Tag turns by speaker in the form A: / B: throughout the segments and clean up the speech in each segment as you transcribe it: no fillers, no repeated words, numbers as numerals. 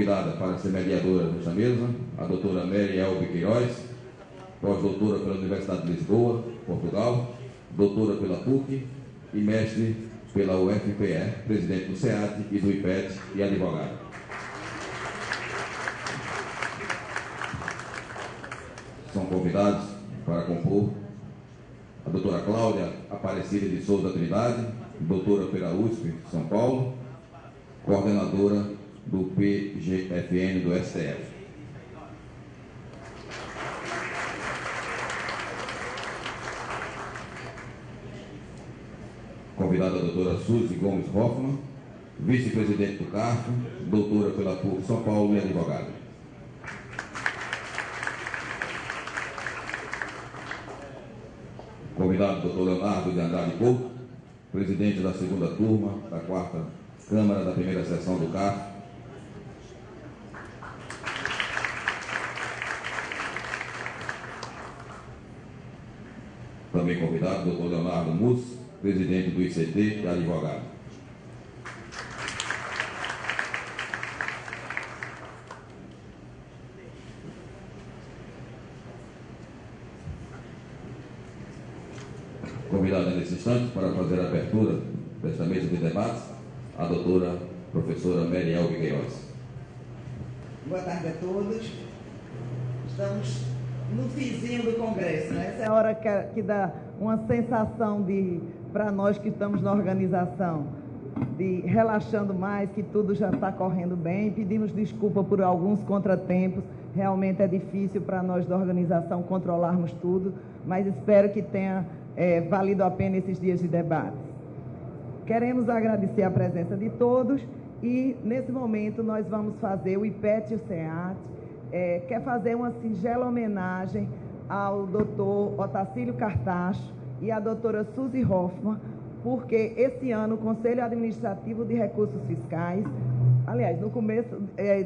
A: convidada para ser mediadora desta mesa, a doutora Mary Elbe Queiroz, pós-doutora pela Universidade de Lisboa, Portugal, doutora pela PUC e mestre pela UFPE, presidente do SEAT e do IPET e advogada. São convidados para compor a doutora Cláudia Aparecida de Souza Trindade, doutora pela USP, São Paulo, coordenadora do PGFN do STF. Convidada a doutora Suzy Gomes Hoffmann, vice-presidente do CARF, doutora pela PUC São Paulo e advogada. Convidado o doutor Leonardo de Andrade Couto, presidente da segunda turma da 4ª Câmara da primeira sessão do CARF. Também convidado o doutor Leonardo Mus, presidente do ICT e advogado. Convidada nesse instante para fazer a abertura desta mesa de debates, a doutora professora Mary Elbe Queiroz.
B: Boa tarde a todos. Estamos no finzinho do Congresso, né? Essa é a hora que dá uma sensação para nós que estamos na organização, de relaxando mais, que tudo já está correndo bem. Pedimos desculpa por alguns contratempos. Realmente é difícil para nós da organização controlarmos tudo, mas espero que tenha valido a pena esses dias de debate. Queremos agradecer a presença de todos e, nesse momento, nós vamos fazer, o IPET e o SEAT, quer fazer uma singela homenagem ao doutor Otacílio Cartacho e à doutora Suzy Hoffmann, porque esse ano o Conselho Administrativo de Recursos Fiscais, aliás, no começo,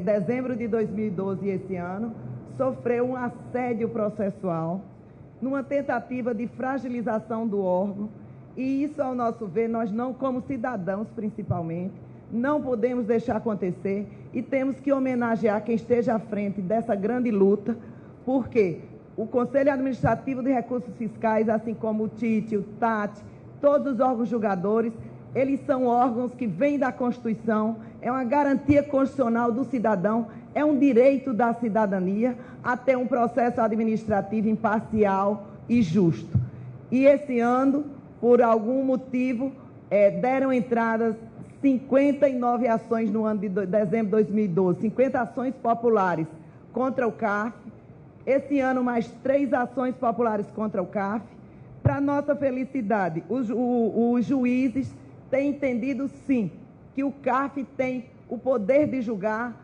B: dezembro de 2012 esse ano, sofreu um assédio processual numa tentativa de fragilização do órgão, e isso, ao nosso ver, nós não, como cidadãos principalmente, não podemos deixar acontecer e temos que homenagear quem esteja à frente dessa grande luta, porque o Conselho Administrativo de Recursos Fiscais, assim como o TIT, o TAT, todos os órgãos julgadores, eles são órgãos que vêm da Constituição, é uma garantia constitucional do cidadão, é um direito da cidadania a ter um processo administrativo imparcial e justo. E esse ano, por algum motivo, deram entradas 59 ações no ano de dezembro de 2012, 50 ações populares contra o CARF, esse ano mais 3 ações populares contra o CARF. Para nossa felicidade, os juízes têm entendido, sim, que o CARF tem o poder de julgar,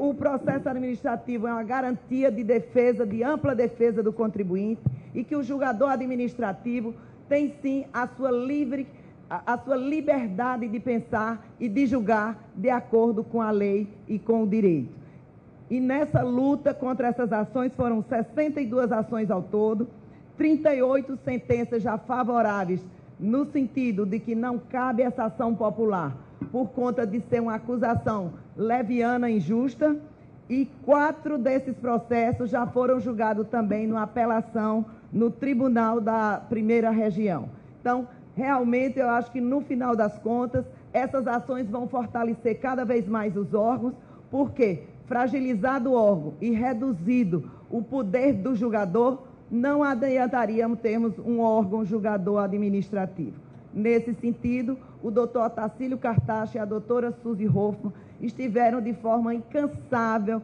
B: o processo administrativo é uma garantia de defesa, de ampla defesa do contribuinte, e que o julgador administrativo tem, sim, a sua liberdade de pensar e de julgar de acordo com a lei e com o direito. E nessa luta contra essas ações foram 62 ações ao todo, 38 sentenças já favoráveis, no sentido de que não cabe essa ação popular, por conta de ser uma acusação leviana e injusta, e 4 desses processos já foram julgados também numa apelação no Tribunal da Primeira Região. Então, realmente, eu acho que, no final das contas, essas ações vão fortalecer cada vez mais os órgãos, porque, fragilizado o órgão e reduzido o poder do julgador, não adiantaríamos termos um órgão julgador administrativo. Nesse sentido, o doutor Otacílio Cartacho e a doutora Suzy Hoffmann estiveram de forma incansável,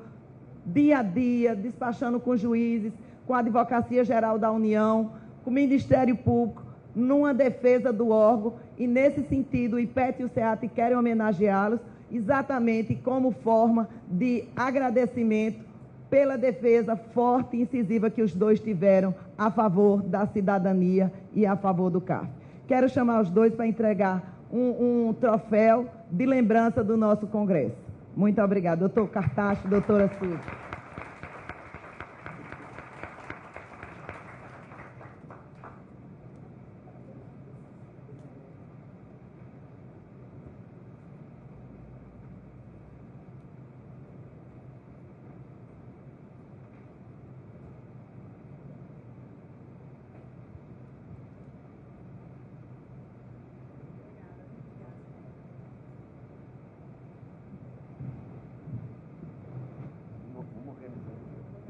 B: dia a dia, despachando com juízes, com a Advocacia Geral da União, com o Ministério Público, numa defesa do órgão, e nesse sentido o IPET e o SEAT querem homenageá-los exatamente como forma de agradecimento pela defesa forte e incisiva que os dois tiveram a favor da cidadania e a favor do CARF. Quero chamar os dois para entregar um troféu de lembrança do nosso Congresso. Muito obrigada. Doutor Cartacho, doutora Suzy.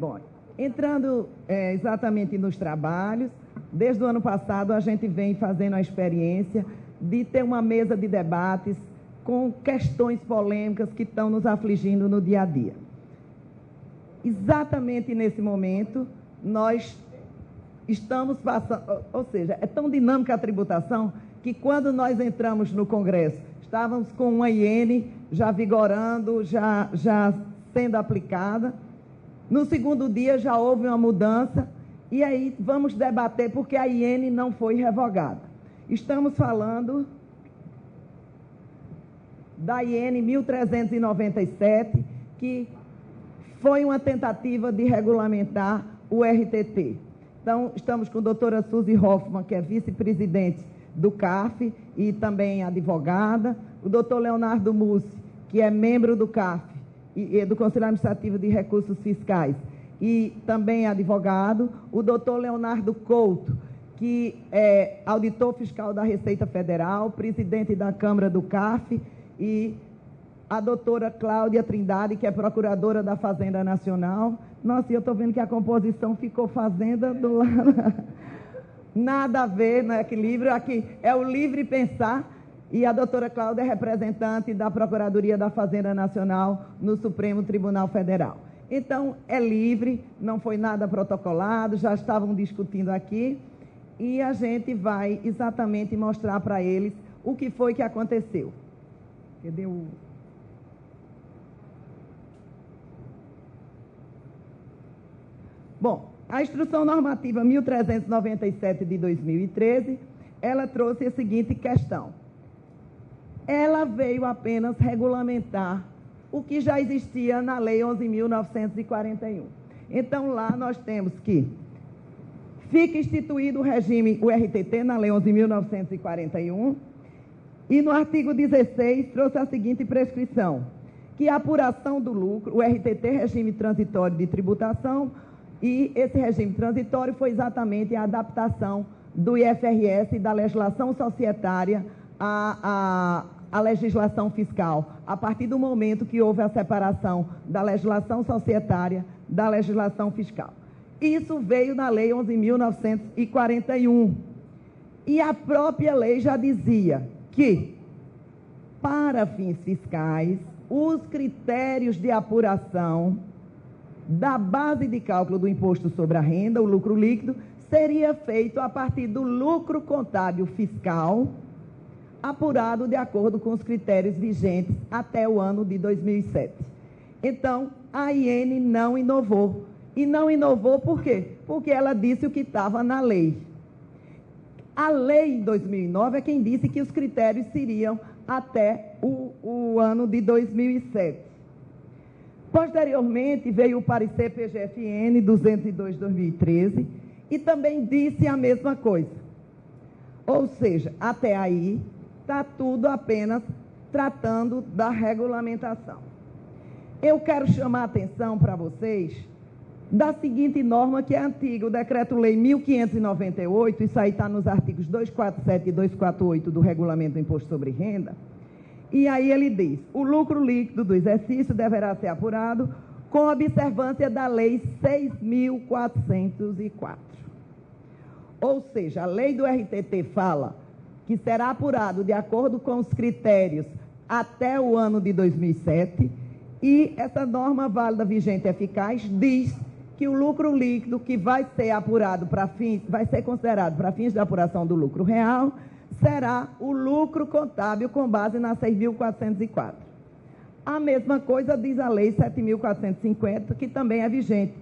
B: Bom, entrando exatamente nos trabalhos, desde o ano passado a gente vem fazendo a experiência de ter uma mesa de debates com questões polêmicas que estão nos afligindo no dia a dia. Exatamente nesse momento, nós estamos passando, ou seja, é tão dinâmica a tributação que quando nós entramos no Congresso, estávamos com uma IN já vigorando, já sendo aplicada. No segundo dia já houve uma mudança e aí vamos debater porque a IN não foi revogada. Estamos falando da IN 1397, que foi uma tentativa de regulamentar o RTT. Então, estamos com a doutora Suzy Hoffmann, que é vice-presidente do CARF e também advogada, o doutor Leonardo Mussi, que é membro do CARF e do Conselho Administrativo de Recursos Fiscais e também advogado, o doutor Leonardo Couto, que é auditor fiscal da Receita Federal, presidente da Câmara do CARF, e a doutora Cláudia Trindade, que é procuradora da Fazenda Nacional. Nossa, e eu estou vendo que a composição ficou Fazenda do lado. Nada a ver no equilíbrio. Aqui é o Livre Pensar. E a doutora Cláudia é representante da Procuradoria da Fazenda Nacional no Supremo Tribunal Federal. Então, é livre, não foi nada protocolado, já estavam discutindo aqui. E a gente vai exatamente mostrar para eles o que foi que aconteceu. Cadê o... Bom, a Instrução Normativa 1397 de 2013, ela trouxe a seguinte questão. Ela veio apenas regulamentar o que já existia na Lei 11.941. Então, lá nós temos que fica instituído o regime, o RTT, na Lei 11.941, e no artigo 16 trouxe a seguinte prescrição, que a apuração do lucro, o RTT, regime transitório de tributação, e esse regime transitório foi exatamente a adaptação do IFRS e da legislação societária à legislação fiscal, a partir do momento que houve a separação da legislação societária da legislação fiscal. Isso veio na Lei 11.941. E a própria lei já dizia que, para fins fiscais, os critérios de apuração da base de cálculo do imposto sobre a renda, o lucro líquido, seria feito a partir do lucro contábil fiscal, apurado de acordo com os critérios vigentes até o ano de 2007. Então, a IN não inovou. E não inovou por quê? Porque ela disse o que estava na lei. A lei em 2009 é quem disse que os critérios seriam até o ano de 2007. Posteriormente, veio o parecer PGFN 202/2013 e também disse a mesma coisa. Ou seja, até aí, está tudo apenas tratando da regulamentação. Eu quero chamar a atenção para vocês da seguinte norma que é antiga, o Decreto-Lei 1598, isso aí está nos artigos 247 e 248 do Regulamento do Imposto sobre Renda, e aí ele diz, o lucro líquido do exercício deverá ser apurado com observância da Lei 6.404. Ou seja, a lei do RTT fala que será apurado de acordo com os critérios até o ano de 2007, e essa norma válida, vigente e eficaz diz que o lucro líquido que vai ser apurado para fins, vai ser considerado para fins de apuração do lucro real, será o lucro contábil com base na 6.404. A mesma coisa diz a Lei 7.450, que também é vigente,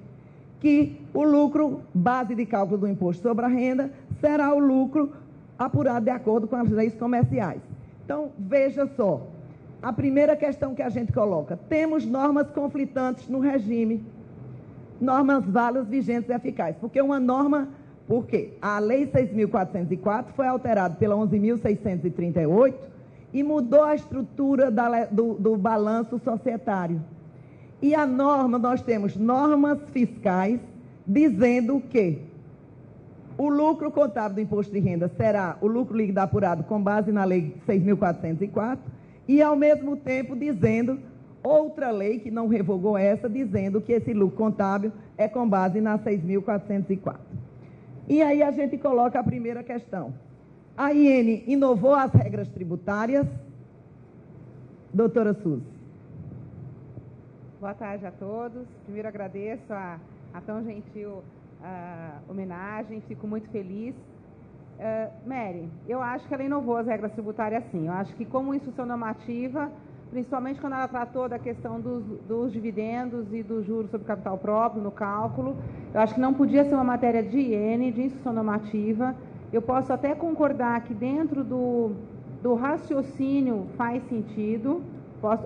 B: que o lucro base de cálculo do imposto sobre a renda será o lucro apurado de acordo com as leis comerciais. Então, veja só, a primeira questão que a gente coloca, temos normas conflitantes no regime, normas válidas, vigentes e eficazes, porque uma norma... Por quê? A Lei 6.404 foi alterada pela 11.638 e mudou a estrutura do balanço societário. E a norma, nós temos normas fiscais dizendo que o lucro contábil do imposto de renda será o lucro líquido apurado com base na Lei 6.404 e, ao mesmo tempo, dizendo outra lei que não revogou essa, dizendo que esse lucro contábil é com base na 6.404. E aí a gente coloca a primeira questão. A IN inovou as regras tributárias? Doutora Suzy.
C: Boa tarde a todos. Primeiro agradeço a tão gentil homenagem, fico muito feliz. Mary, eu acho que ela inovou as regras tributárias sim. Eu acho que como instrução normativa, principalmente quando ela tratou da questão dos dividendos e dos juros sobre capital próprio no cálculo, eu acho que não podia ser uma matéria de IN, de instrução normativa. Eu posso até concordar que dentro do raciocínio faz sentido,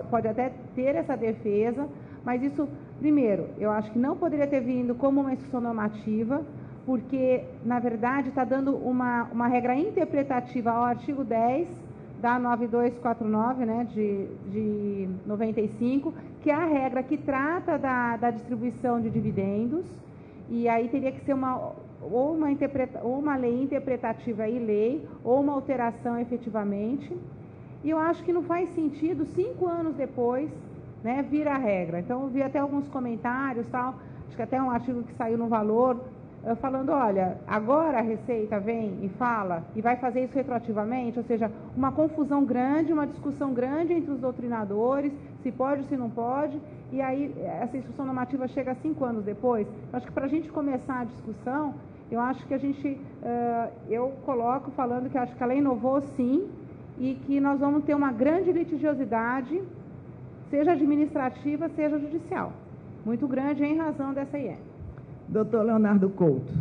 C: pode até ter essa defesa, mas isso, primeiro, eu acho que não poderia ter vindo como uma instrução normativa, porque, na verdade, está dando uma regra interpretativa ao artigo 10 da 9249, né, de 95, que é a regra que trata da distribuição de dividendos, e aí teria que ser uma lei interpretativa e lei, ou uma alteração efetivamente, e eu acho que não faz sentido, 5 anos depois, né, vir a regra. Então, eu vi até alguns comentários, tal, acho que até um artigo que saiu no Valor, falando, olha, agora a Receita vem e fala, e vai fazer isso retroativamente, ou seja, uma confusão grande, uma discussão grande entre os doutrinadores, se pode ou se não pode, e aí essa instrução normativa chega 5 anos depois. Eu acho que para a gente começar a discussão, eu acho que eu coloco falando que acho que ela inovou sim, e que nós vamos ter uma grande litigiosidade, seja administrativa, seja judicial, muito grande em razão dessa IN.
B: Doutor Leonardo Couto.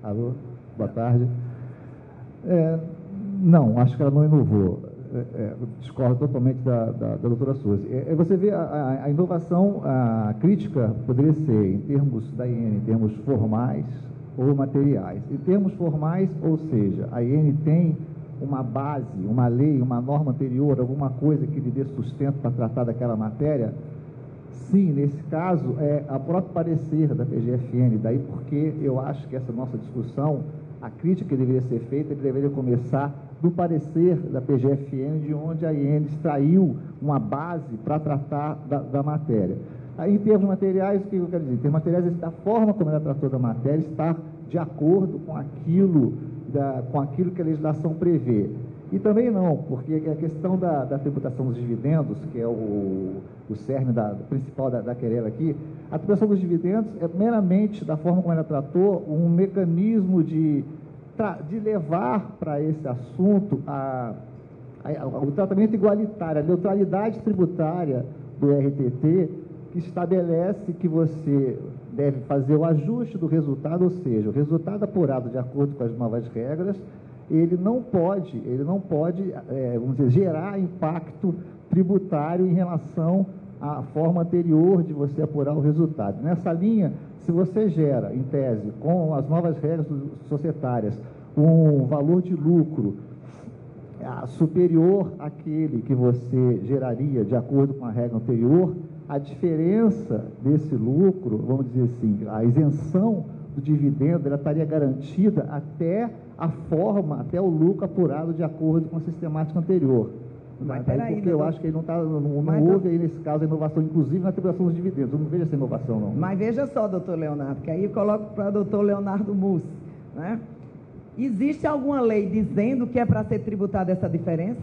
D: Alô, boa tarde. Não, acho que ela não inovou. Discordo totalmente da doutora Suzy. Você vê a inovação, a crítica poderia ser em termos da IN, em termos formais ou materiais. Em termos formais, ou seja, a IN tem uma base, uma lei, uma norma anterior, alguma coisa que lhe dê sustento para tratar daquela matéria? Sim, nesse caso, é a próprio parecer da PGFN, daí porque eu acho que essa nossa discussão, a crítica que deveria ser feita, deveria começar do parecer da PGFN, de onde a IN extraiu uma base para tratar da matéria. Aí, em termos materiais, o que eu quero dizer? Em termos materiais, da forma como ela tratou da matéria, está de acordo com aquilo que a legislação prevê. E também não, porque a questão da tributação dos dividendos, que é o cerne principal da querela aqui, a tributação dos dividendos é meramente, da forma como ela tratou, um mecanismo de levar para esse assunto o tratamento igualitário, a neutralidade tributária do RTT, que estabelece que você deve fazer o ajuste do resultado, ou seja, o resultado apurado de acordo com as novas regras, ele não pode vamos dizer, gerar impacto tributário em relação à forma anterior de você apurar o resultado. Nessa linha, se você gera, em tese, com as novas regras societárias, um valor de lucro superior àquele que você geraria de acordo com a regra anterior, a diferença desse lucro, vamos dizer assim, a isenção do dividendo, ela estaria garantida até a forma, até o lucro apurado de acordo com a sistemática anterior.
B: Mas
D: porque eu acho que ele não houve aí, nesse caso, a inovação, inclusive na tributação dos dividendos. Eu não vejo essa inovação, não.
B: Mas veja só, doutor Leonardo, que aí eu coloco para o doutor Leonardo Mussi, né? Existe alguma lei dizendo que é para ser tributada essa diferença?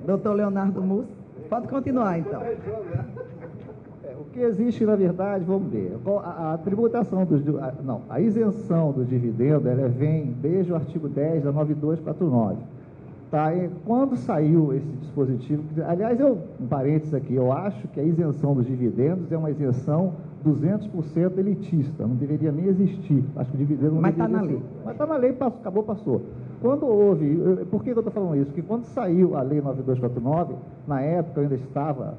B: Doutor Leonardo Mussi? Pode continuar, então.
D: O que existe, na verdade, vamos ver, a tributação a isenção do dividendo, ela vem desde o artigo 10 da 9249. Tá? E quando saiu esse dispositivo, aliás, um parênteses aqui, eu acho que a isenção dos dividendos é uma isenção 200% elitista, não deveria nem existir. Acho que o dividendo não deveria
B: na lei.
D: Mas está na lei, passou. Quando houve, por que eu estou falando isso? Porque quando saiu a lei 9249, na época eu ainda estava,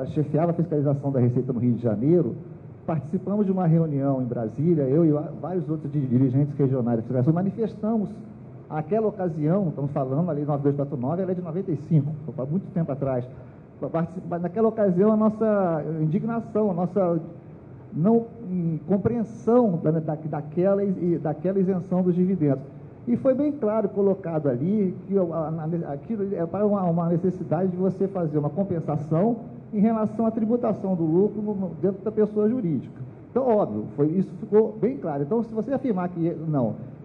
D: chefiava a fiscalização da Receita no Rio de Janeiro, participamos de uma reunião em Brasília, eu e vários outros dirigentes regionais da fiscalização, manifestamos, naquela ocasião, estamos falando, a lei 9249, ela é de 95, foi muito tempo atrás. Naquela ocasião, a nossa indignação, a nossa não compreensão daquela isenção dos dividendos. E foi bem claro colocado ali que aquilo é para uma necessidade de você fazer uma compensação em relação à tributação do lucro dentro da pessoa jurídica. Então, óbvio, isso ficou bem claro. Então, se você afirmar que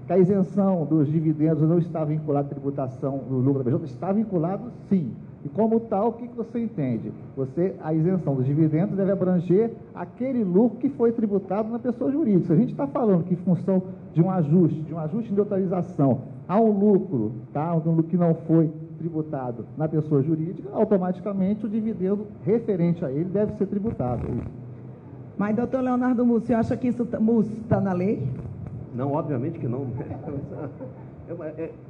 D: a isenção dos dividendos não está vinculada à tributação do lucro da PJ, está vinculado, sim. E como tal, o que você entende? A isenção dos dividendos deve abranger aquele lucro que foi tributado na pessoa jurídica. Se a gente está falando que em função de um ajuste de neutralização, há um lucro, tá? Um lucro que não foi tributado na pessoa jurídica, automaticamente o dividendo referente a ele deve ser tributado.
B: Mas, doutor Leonardo Mussi, você acha que isso está na lei?
E: Não, obviamente que não.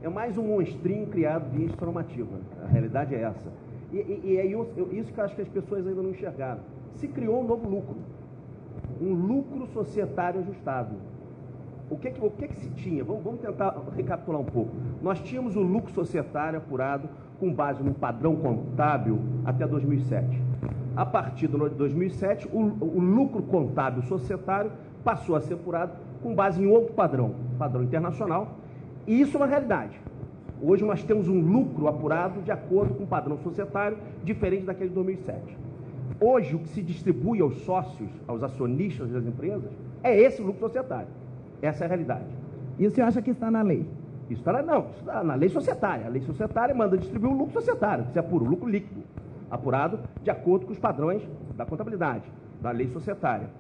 E: É mais um monstrinho criado de normativa. A realidade é essa. E é isso que eu acho que as pessoas ainda não enxergaram. Se criou um novo lucro. Um lucro societário ajustado. O que se tinha? Vamos tentar recapitular um pouco. Nós tínhamos o lucro societário apurado com base no padrão contábil até 2007. A partir de 2007, o lucro contábil societário passou a ser apurado com base em outro padrão internacional, e isso é uma realidade. Hoje nós temos um lucro apurado de acordo com o padrão societário, diferente daquele de 2007. Hoje, o que se distribui aos sócios, aos acionistas das empresas, é esse lucro societário. Essa é a realidade.
B: E o senhor acha que está na lei?
E: Isso está na lei societária. A lei societária manda distribuir o lucro societário, que se apura, o lucro líquido, apurado de acordo com os padrões da contabilidade, da lei societária.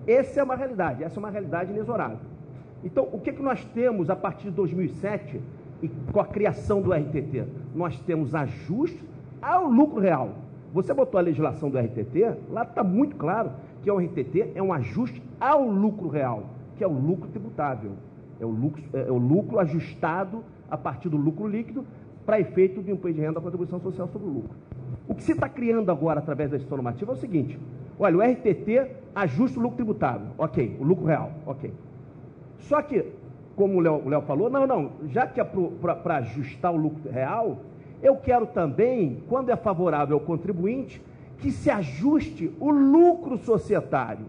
E: Essa é uma realidade inexorável. Então, o que nós temos a partir de 2007, e com a criação do RTT? Nós temos ajustes ao lucro real. Você botou a legislação do RTT, lá está muito claro que o RTT é um ajuste ao lucro real, que é o lucro tributável. É o lucro ajustado a partir do lucro líquido para efeito do imposto de renda da contribuição social sobre o lucro. O que se está criando agora através da gestão normativa é o seguinte: olha, o RTT ajusta o lucro tributável, ok, o lucro real, ok. Só que, como o Léo falou, não, já que é para ajustar o lucro real, eu quero também, quando é favorável ao contribuinte, que se ajuste o lucro societário,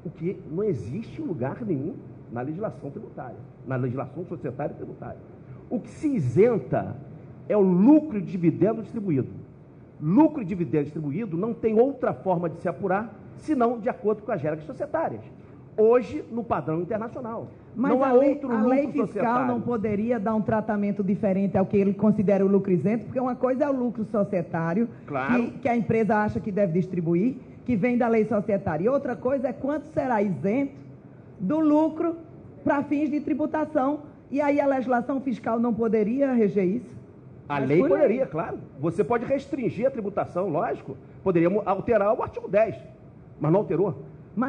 E: o que não existe em lugar nenhum na legislação tributária, na legislação societária e tributária. O que se isenta é o lucro de dividendo distribuído. Lucro de dividendo distribuído não tem outra forma de se apurar, senão de acordo com as regras societárias. Hoje, no padrão internacional.
B: Mas
E: não há outro lucro
B: a lei fiscal
E: societário.
B: não poderia dar um tratamento diferente ao que ele considera o lucro isento, porque uma coisa é o lucro societário,
E: claro,
B: que a empresa acha que deve distribuir, que vem da lei societária. E outra coisa é quanto será isento do lucro para fins de tributação. E aí a legislação fiscal não poderia reger isso?
E: A lei poderia, claro. Você pode restringir a tributação, lógico. Poderia alterar o artigo 10, mas não alterou.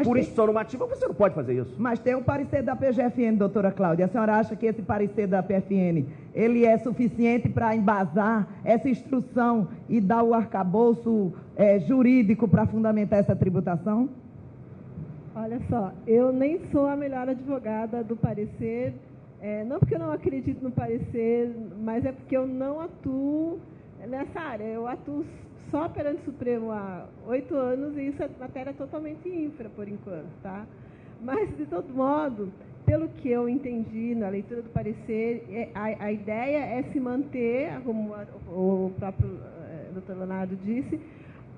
E: Por instituição normativa, você não pode fazer isso.
B: Mas tem o parecer da PGFN, doutora Cláudia. A senhora acha que esse parecer da PFN, ele é suficiente para embasar essa instrução e dar o arcabouço jurídico para fundamentar essa tributação?
F: Olha só, eu nem sou a melhor advogada do parecer, não porque eu não acredito no parecer, mas é porque eu não atuo nessa área. Eu atuo só perante o Supremo há 8 anos e isso é matéria totalmente infra, por enquanto, tá? Mas, de todo modo, pelo que eu entendi na leitura do parecer, a ideia é se manter, como o próprio doutor Leonardo disse,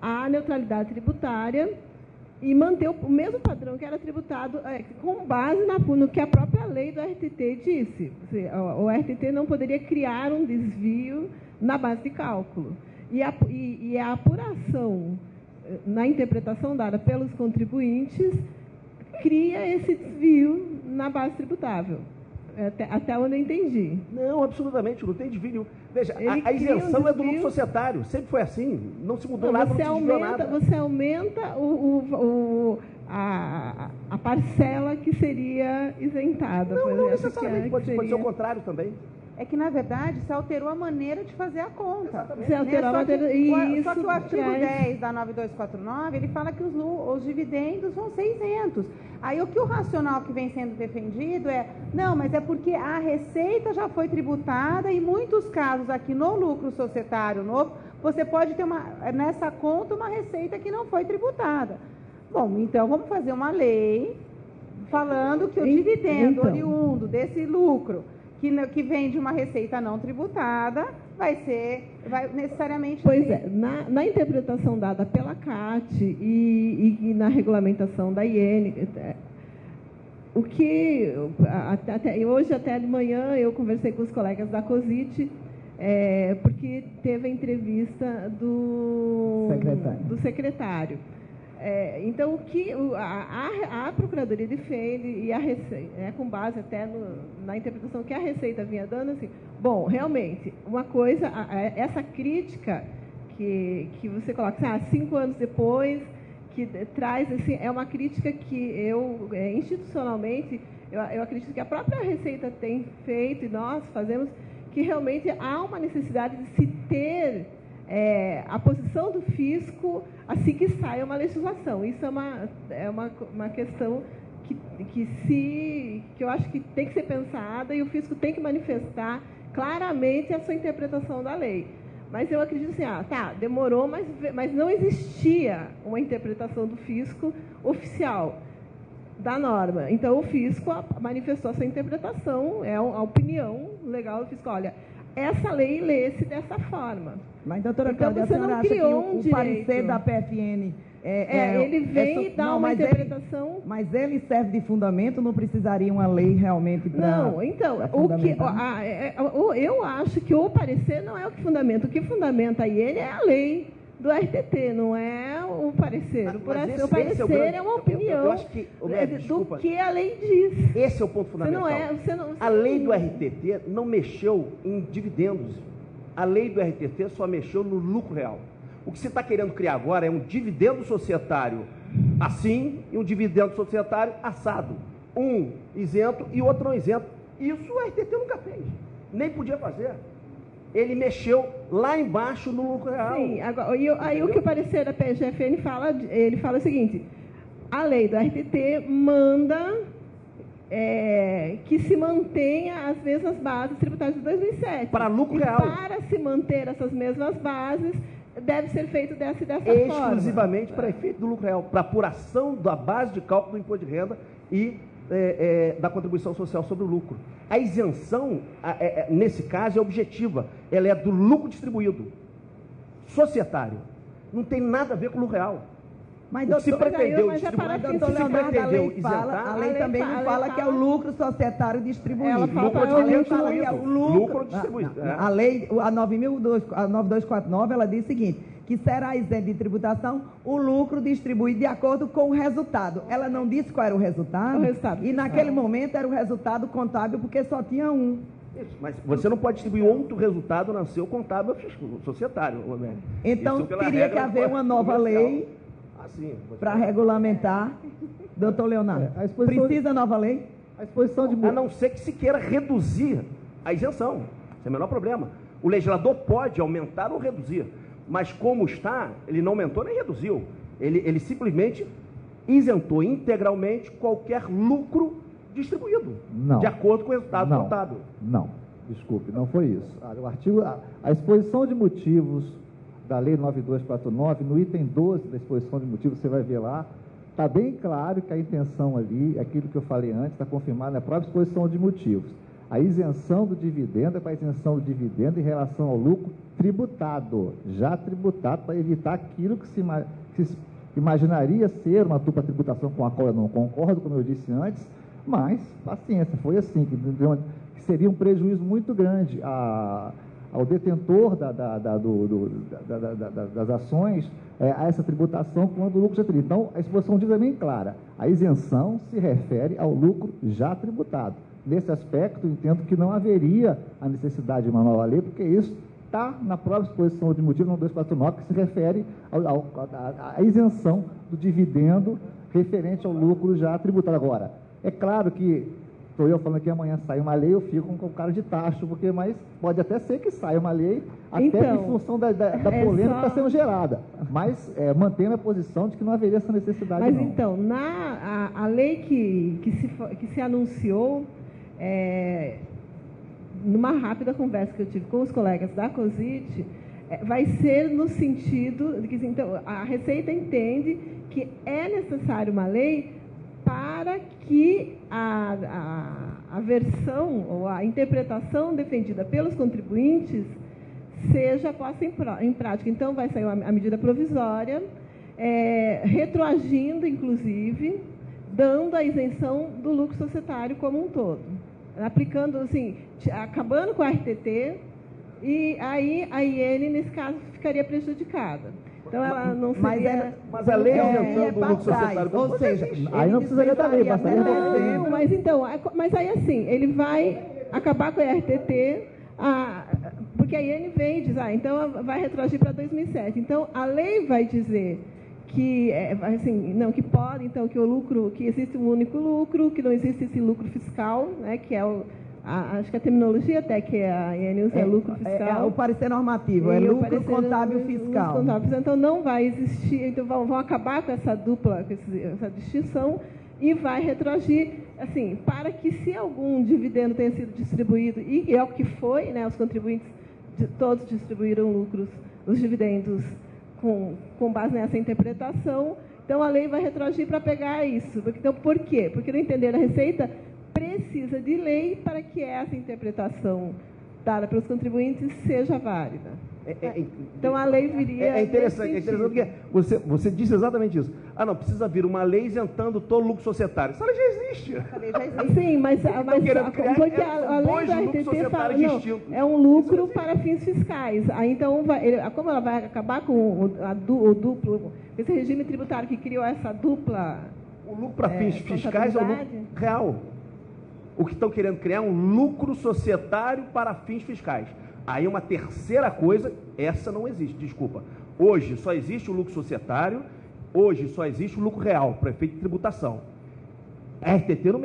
F: a neutralidade tributária e manter o mesmo padrão que era tributado com base no que a própria lei do RTT disse. O RTT não poderia criar um desvio na base de cálculo. E a apuração na interpretação dada pelos contribuintes cria esse desvio na base tributável, até onde eu entendi.
E: Não, absolutamente, não tem desvio nenhum. Veja, a isenção é do lucro societário, sempre foi assim, não se mudou nada, não se desviou nada.
F: Você aumenta a parcela que seria isentada.
E: Não necessariamente, pode ser o contrário também.
C: É que, na verdade, se alterou a maneira de fazer a conta.
F: Se alterou a maneira...
C: Só que o artigo 10 da 9249, ele fala que os dividendos vão ser isentos. Aí o que o racional que vem sendo defendido não, mas é porque a receita já foi tributada e em muitos casos aqui no lucro societário novo, você pode ter nessa conta uma receita que não foi tributada. Bom, então vamos fazer uma lei falando que o dividendo oriundo desse lucro, que vem de uma receita não tributada, vai necessariamente...
F: Pois é, na interpretação dada pela CAT e na regulamentação da IN, o que hoje até de manhã eu conversei com os colegas da COSIT, porque teve a entrevista do secretário. Então, o que a Procuradoria defende, e a Receita, com base até na interpretação que a Receita vinha dando, assim, bom, realmente, uma coisa, essa crítica que você coloca, 5 anos depois, que traz, assim, é uma crítica que eu, institucionalmente, eu acredito que a própria Receita tem feito, e nós fazemos, que realmente há uma necessidade de se ter a posição do fisco assim que sai uma legislação. Isso é uma questão que eu acho que tem que ser pensada e o fisco tem que manifestar claramente a sua interpretação da lei. Mas eu acredito assim, demorou, mas não existia uma interpretação do fisco oficial da norma. Então, o fisco manifestou a sua interpretação, a opinião legal do fisco. Olha, essa lei lê-se dessa forma.
B: Mas, doutora
F: então,
B: Cláudia,
F: você não criou
B: o parecer da PFN...
F: ele vem e dá uma interpretação...
B: Mas ele serve de fundamento, não precisaria uma lei realmente para...
F: Não, então, eu acho que o parecer não é o que fundamenta. O que fundamenta a IN é a lei do RTT, não é o parecer. O parecer é uma opinião
E: eu acho que,
F: do que a lei diz.
E: Esse é o ponto fundamental. A lei do RTT não mexeu em dividendos. A lei do RTT só mexeu no lucro real. O que você está querendo criar agora é um dividendo societário assim e um dividendo societário assado. Um isento e outro não isento. Isso o RTT nunca fez. Nem podia fazer. Ele mexeu lá embaixo no lucro real.
F: Sim, agora, aí o que o parecer da PGFN fala, ele fala o seguinte, a lei do RTT manda que se mantenha as mesmas bases tributárias de 2007.
E: Para lucro real.
F: Para se manter essas mesmas bases, deve ser feito dessa forma.
E: Exclusivamente para efeito do lucro real, para apuração da base de cálculo do imposto de renda e da contribuição social sobre o lucro. A isenção, nesse caso, é objetiva. Ela é do lucro distribuído, societário. Não tem nada a ver com o lucro real.
B: Mas, doutor,
E: se pretendeu
B: isentar, a lei também não fala que é o lucro societário distribuído.
F: Ela fala
B: que é o lucro distribuído. A lei, a 9249, ela diz o seguinte, que será isento de tributação o lucro distribuído de acordo com o resultado. Ela não disse qual era o resultado, e naquele momento era o resultado contábil, porque só tinha um.
E: Isso, mas você não pode distribuir outro resultado no seu contábil societário.
B: Então, teria que haver uma nova lei para regulamentar. Doutor Leonardo, precisa nova lei?
E: A exposição de... A não ser que se queira reduzir a isenção. Esse é o menor problema. O legislador pode aumentar ou reduzir. Mas como está, ele não aumentou nem reduziu. Ele simplesmente isentou integralmente qualquer lucro distribuído.
D: Não.
E: De acordo com o resultado contábil.
D: Não, desculpe, não foi isso. A exposição de motivos da Lei 9249, no item 12 da exposição de motivos, você vai ver lá, está bem claro que a intenção ali, aquilo que eu falei antes, está confirmado na própria exposição de motivos. A isenção do dividendo é para a isenção do dividendo em relação ao lucro tributado, já tributado, para evitar aquilo que se imaginaria ser uma dupla tributação com a qual eu não concordo, como eu disse antes, mas, paciência, foi assim, que seria um prejuízo muito grande ao detentor das ações a essa tributação quando o lucro já tributado. Então, a exposição diz bem clara, a isenção se refere ao lucro já tributado. Nesse aspecto, entendo que não haveria a necessidade de uma nova lei, porque isso está na própria exposição de motivo 9249, que se refere à isenção do dividendo referente ao lucro já tributado. Agora, é claro que estou eu falando que amanhã sai uma lei, eu fico com cara de tacho, mas pode até ser que saia uma lei, até em função da polêmica que está sendo gerada. Mas mantenho a posição de que não haveria essa necessidade.
F: Mas
D: não.
F: então, a lei que se anunciou, numa rápida conversa que eu tive com os colegas da COSIT, vai ser no sentido de que, então, a Receita entende que é necessário uma lei para que versão ou a interpretação defendida pelos contribuintes seja posta em prática. Então, vai sair a medida provisória, retroagindo, inclusive, dando a isenção do lucro societário como um todo. Aplicando, assim, acabando com a RTT, e aí a IN, nesse caso, ficaria prejudicada. Então, ela não seria...
E: Mas a lei aumentando o lucro societário...
B: Ou seja,
D: aí não precisaria da lei, bastaria...
F: Não, mas então, mas aí assim, ele vai acabar com a RTT, porque a IN vem e diz, então vai retroagir para 2007. Então, a lei vai dizer que, assim, não, que pode, então, que o lucro, que existe um único lucro, que não existe esse lucro fiscal, né, que é acho que a terminologia até que a IN usa é lucro fiscal.
B: É o parecer normativo, é lucro contábil fiscal.
F: Então, não vai existir, então vão acabar com essa dupla, com essa distinção, e vai retroagir, assim, para que se algum dividendo tenha sido distribuído, e é o que foi, né, os contribuintes todos distribuíram lucros, os dividendos com base nessa interpretação, então a lei vai retroagir para pegar isso. Então, por quê? Porque no entender da Receita precisa de lei para que essa interpretação dada pelos contribuintes seja válida. Então, a lei viria...
E: É interessante porque você disse exatamente isso. Não, precisa vir uma lei isentando todo lucro societário. Essa lei já existe.
F: Sim, mas porque a lei da RTT fala, não, é um lucro para fins fiscais. Aí, então, como ela vai acabar com o duplo, esse regime tributário que criou essa dupla...
E: O lucro para fins fiscais é o lucro real. O que estão querendo criar é um lucro societário para fins fiscais. Aí uma terceira coisa, essa não existe, desculpa. Hoje só existe o lucro societário, hoje só existe o lucro real, para efeito de tributação. A RTT não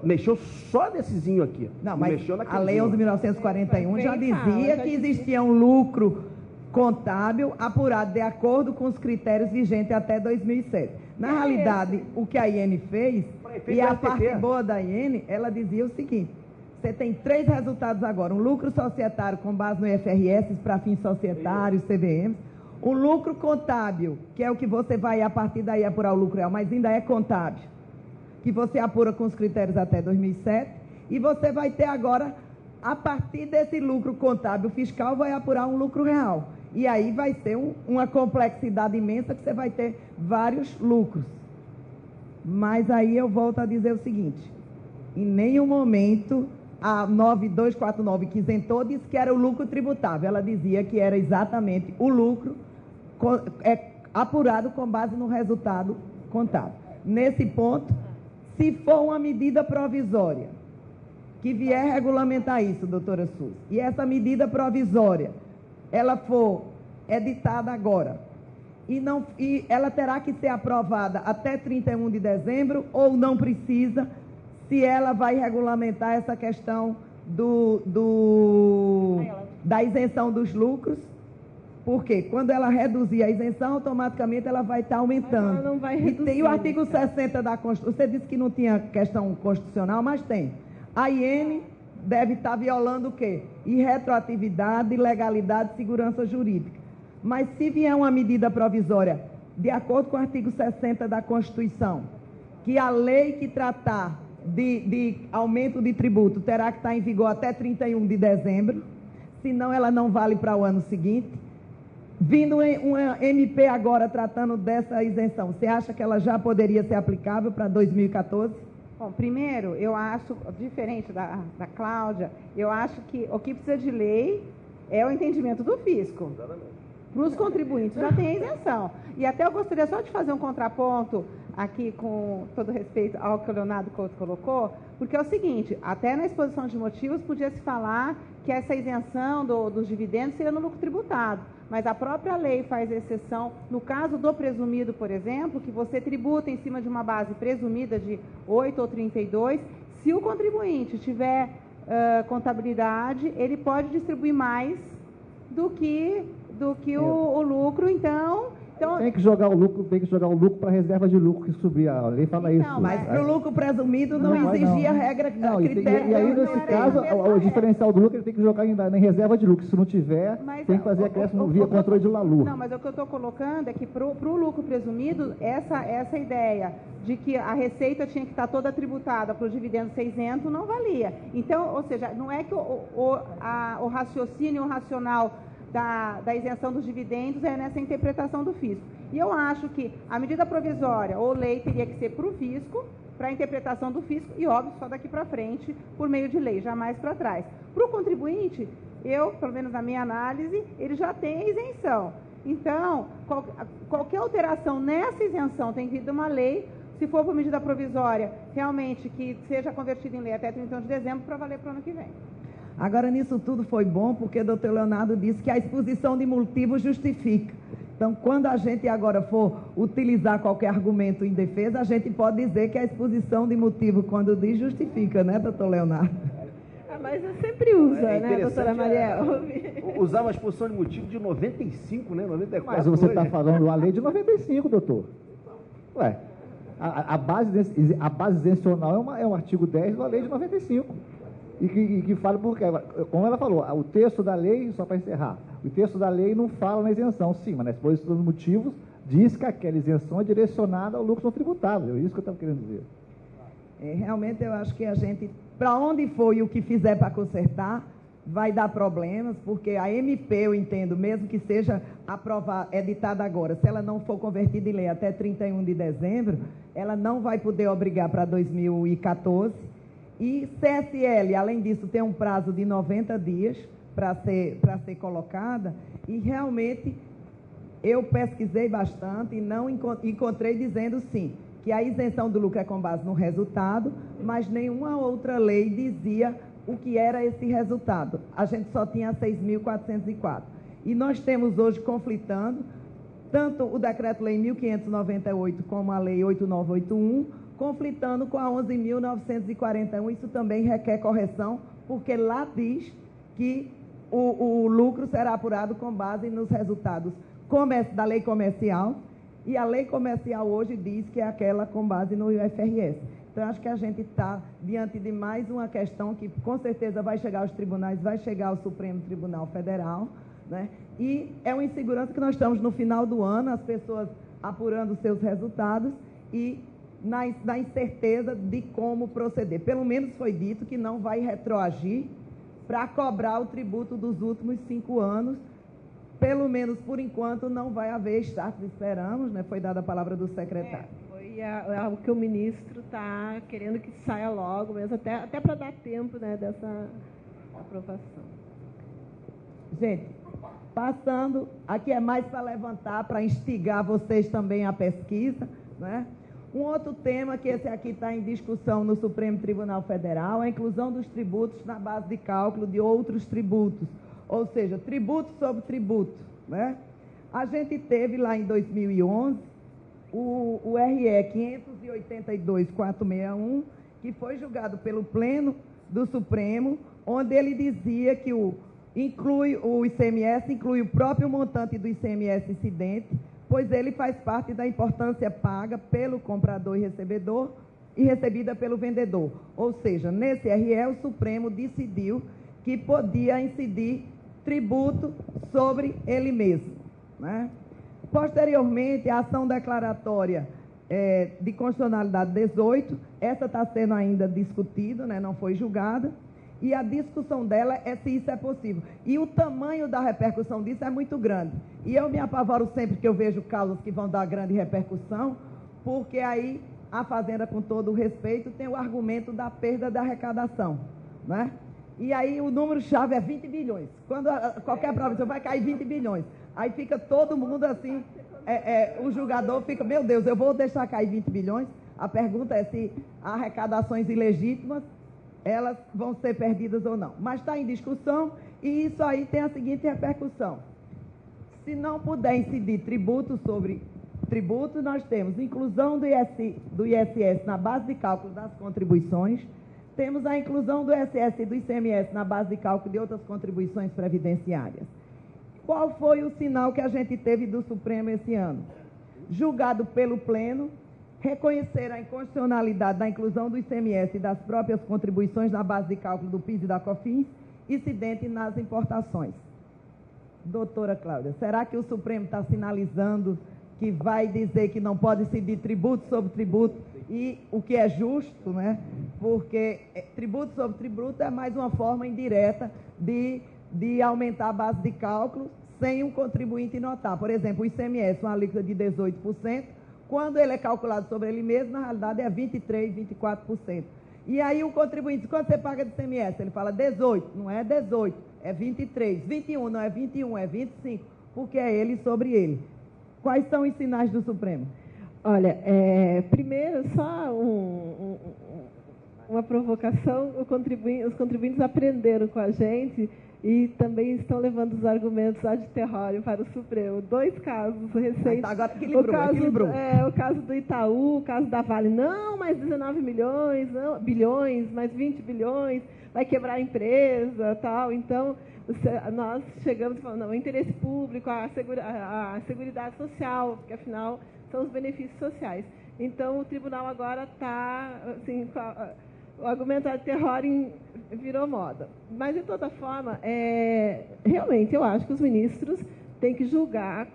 E: mexeu só nessezinho aqui.
B: Não, mas a Lei 11.941 já dizia que existia um lucro contábil apurado de acordo com os critérios vigentes até 2007. Na realidade, o que a IN fez, e a parte boa da IN, ela dizia o seguinte: você tem 3 resultados agora: um lucro societário com base no IFRS para fins societários, CVMs, um lucro contábil, que é o que você vai a partir daí apurar o lucro real, mas ainda é contábil, que você apura com os critérios até 2007, e você vai ter agora, a partir desse lucro contábil fiscal, vai apurar um lucro real. E aí vai ser uma complexidade imensa, que você vai ter vários lucros. Mas aí eu volto a dizer o seguinte: em nenhum momento a 9249 que isentou disse que era o lucro tributável. Ela dizia que era exatamente o lucro apurado com base no resultado contábil. Nesse ponto, se for uma medida provisória que vier regulamentar isso, doutora Suzy, e essa medida provisória ela for editada agora, e ela terá que ser aprovada até 31 de dezembro, ou não precisa, se ela vai regulamentar essa questão da isenção dos lucros, porque quando ela reduzir a isenção, automaticamente ela vai estar aumentando.
F: Ela não vai reduzir.
B: E tem o artigo 60 da Constituição. Você disse que não tinha questão constitucional, mas tem. A IN deve estar violando o quê? Irretroatividade, legalidade e segurança jurídica. Mas se vier uma medida provisória, de acordo com o artigo 60 da Constituição, que a lei que tratar de aumento de tributo terá que estar em vigor até 31 de dezembro, senão ela não vale para o ano seguinte. Vindo uma MP agora tratando dessa isenção, você acha que ela já poderia ser aplicável para 2014?
C: Bom, primeiro, eu acho, diferente da Cláudia, eu acho que o que precisa de lei é o entendimento do fisco. Para os contribuintes já tem a isenção. E até eu gostaria só de fazer um contraponto aqui, com todo respeito ao que o Leonardo Couto colocou, porque é o seguinte: até na exposição de motivos podia se falar que essa isenção dos dividendos seria no lucro tributado, mas a própria lei faz exceção no caso do presumido, por exemplo, que você tributa em cima de uma base presumida de 8 ou 32, se o contribuinte tiver contabilidade, ele pode distribuir mais do que o lucro, então Então,
D: tem que jogar o lucro para a reserva de lucro que subir. A lei fala isso.
B: Mas para o lucro presumido não existia regra, critério.
D: E aí, nesse caso, o diferencial do lucro ele tem que jogar em reserva de lucro. Se não tiver, tem que fazer acréscimo via controle de LALUR.
C: Não, mas o que eu estou colocando é que para o lucro presumido, essa ideia de que a receita tinha que estar toda tributada para o dividendo 600 não valia. Então, ou seja, não é que o raciocínio racional da isenção dos dividendos é nessa interpretação do fisco. E eu acho que a medida provisória ou lei teria que ser para o fisco, para a interpretação do fisco, e óbvio, só daqui para frente, por meio de lei, jamais para trás. Para o contribuinte, pelo menos na minha análise, ele já tem a isenção. Então, qualquer alteração nessa isenção tem que vir de uma lei, se for por medida provisória, realmente que seja convertida em lei até 31 de dezembro, para valer para o ano que vem.
B: Agora, nisso tudo foi bom, porque o doutor Leonardo disse que a exposição de motivos justifica. Então, quando a gente agora for utilizar qualquer argumento em defesa, a gente pode dizer que a exposição de motivo, quando diz, justifica, né, doutor Leonardo?
F: Mas eu sempre usa, né, doutora Mariel?
E: Usar uma exposição de motivo de 95, né, 94.
D: Mas você está falando a lei de 95, doutor. Ué, a base isencional é um artigo 10 da lei de 95. E que fala porque, como ela falou, o texto da lei, só para encerrar, o texto da lei não fala na isenção, sim, mas na exposição dos motivos diz que aquela isenção é direcionada ao lucro não tributável, é isso que eu estava querendo dizer.
B: Realmente eu acho que a gente, para onde for e o que fizer para consertar, vai dar problemas, porque a MP, eu entendo, mesmo que seja aprovada, editada agora, se ela não for convertida em lei até 31 de dezembro, ela não vai poder obrigar para 2014. E CSL, além disso, tem um prazo de 90 dias para ser colocada, e realmente eu pesquisei bastante e não encontrei dizendo sim, que a isenção do lucro é com base no resultado, mas nenhuma outra lei dizia o que era esse resultado. A gente só tinha 6.404. E nós temos hoje conflitando tanto o Decreto-Lei 1598 como a Lei 8981, conflitando com a 11.941, isso também requer correção, porque lá diz que o lucro será apurado com base nos resultados da lei comercial, e a lei comercial hoje diz que é aquela com base no IFRS. Então, acho que a gente está diante de mais uma questão que, com certeza, vai chegar aos tribunais, vai chegar ao Supremo Tribunal Federal, né? E é uma insegurança que nós estamos no final do ano, as pessoas apurando seus resultados e na incerteza de como proceder. Pelo menos foi dito que não vai retroagir para cobrar o tributo dos últimos 5 anos. Pelo menos, por enquanto, não vai haver status, esperamos, né? Foi dada a palavra do secretário.
F: Foi algo que o ministro está querendo que saia logo, mesmo até para dar tempo, né, dessa aprovação.
B: Gente, passando, aqui é mais para levantar, para instigar vocês também à pesquisa, né? Um outro tema que esse aqui está em discussão no Supremo Tribunal Federal é a inclusão dos tributos na base de cálculo de outros tributos, ou seja, tributo sobre tributo, né? A gente teve lá em 2011 o RE 582.461, que foi julgado pelo Pleno do Supremo, onde ele dizia que o ICMS inclui o próprio montante do ICMS incidente, pois ele faz parte da importância paga pelo comprador e recebedor e recebida pelo vendedor. Ou seja, nesse RE, o Supremo decidiu que podia incidir tributo sobre ele mesmo, né? Posteriormente, a ação declaratória de constitucionalidade 18, essa está sendo ainda discutida, né? Não foi julgada, e a discussão dela é se isso é possível. E o tamanho da repercussão disso é muito grande. E eu me apavoro sempre que eu vejo causas que vão dar grande repercussão, porque aí a Fazenda, com todo o respeito, tem o argumento da perda da arrecadação, né? E aí o número-chave é 20 bilhões. Quando qualquer província vai cair 20 bilhões. Aí fica todo mundo assim, o julgador fica, meu Deus, eu vou deixar cair 20 bilhões? A pergunta é se arrecadações ilegítimas, elas vão ser perdidas ou não. Mas está em discussão e isso aí tem a seguinte repercussão. Se não puder incidir tributo sobre tributo, nós temos inclusão do ISS na base de cálculo das contribuições, temos a inclusão do ISS e do ICMS na base de cálculo de outras contribuições previdenciárias. Qual foi o sinal que a gente teve do Supremo esse ano? julgado pelo Pleno, reconheceram a inconstitucionalidade da inclusão do ICMS e das próprias contribuições na base de cálculo do PIS e da COFINS, incidente nas importações. Doutora Cláudia, será que o Supremo está sinalizando que vai dizer que não pode incidir tributo sobre tributo, e o que é justo, né? Porque tributo sobre tributo é mais uma forma indireta de aumentar a base de cálculo sem um contribuinte notar. Por exemplo, o ICMS, uma alíquota de 18%, quando ele é calculado sobre ele mesmo, na realidade é 23%, 24%. E aí o contribuinte, quando você paga de ICMS, ele fala 18%, não é 18%, é 23%, 21%, não é 21%, é 25%, porque é ele sobre ele. Quais são os sinais do Supremo?
F: Olha, primeiro, só uma provocação, os contribuintes aprenderam com a gente e também estão levando os argumentos ad terrorem para o Supremo. 2 casos recentes.
B: Agora equilibrou.
F: O caso do Itaú, o caso da Vale. Não, mais 19 milhões, não, bilhões, mais 20 bilhões, vai quebrar a empresa, tal. Então, nós chegamos e falamos, não, o interesse público, a seguridade social, porque afinal são os benefícios sociais. Então, o tribunal agora está, assim, o argumento ad terrorem virou moda. Mas, de toda forma, realmente, eu acho que os ministros têm que julgar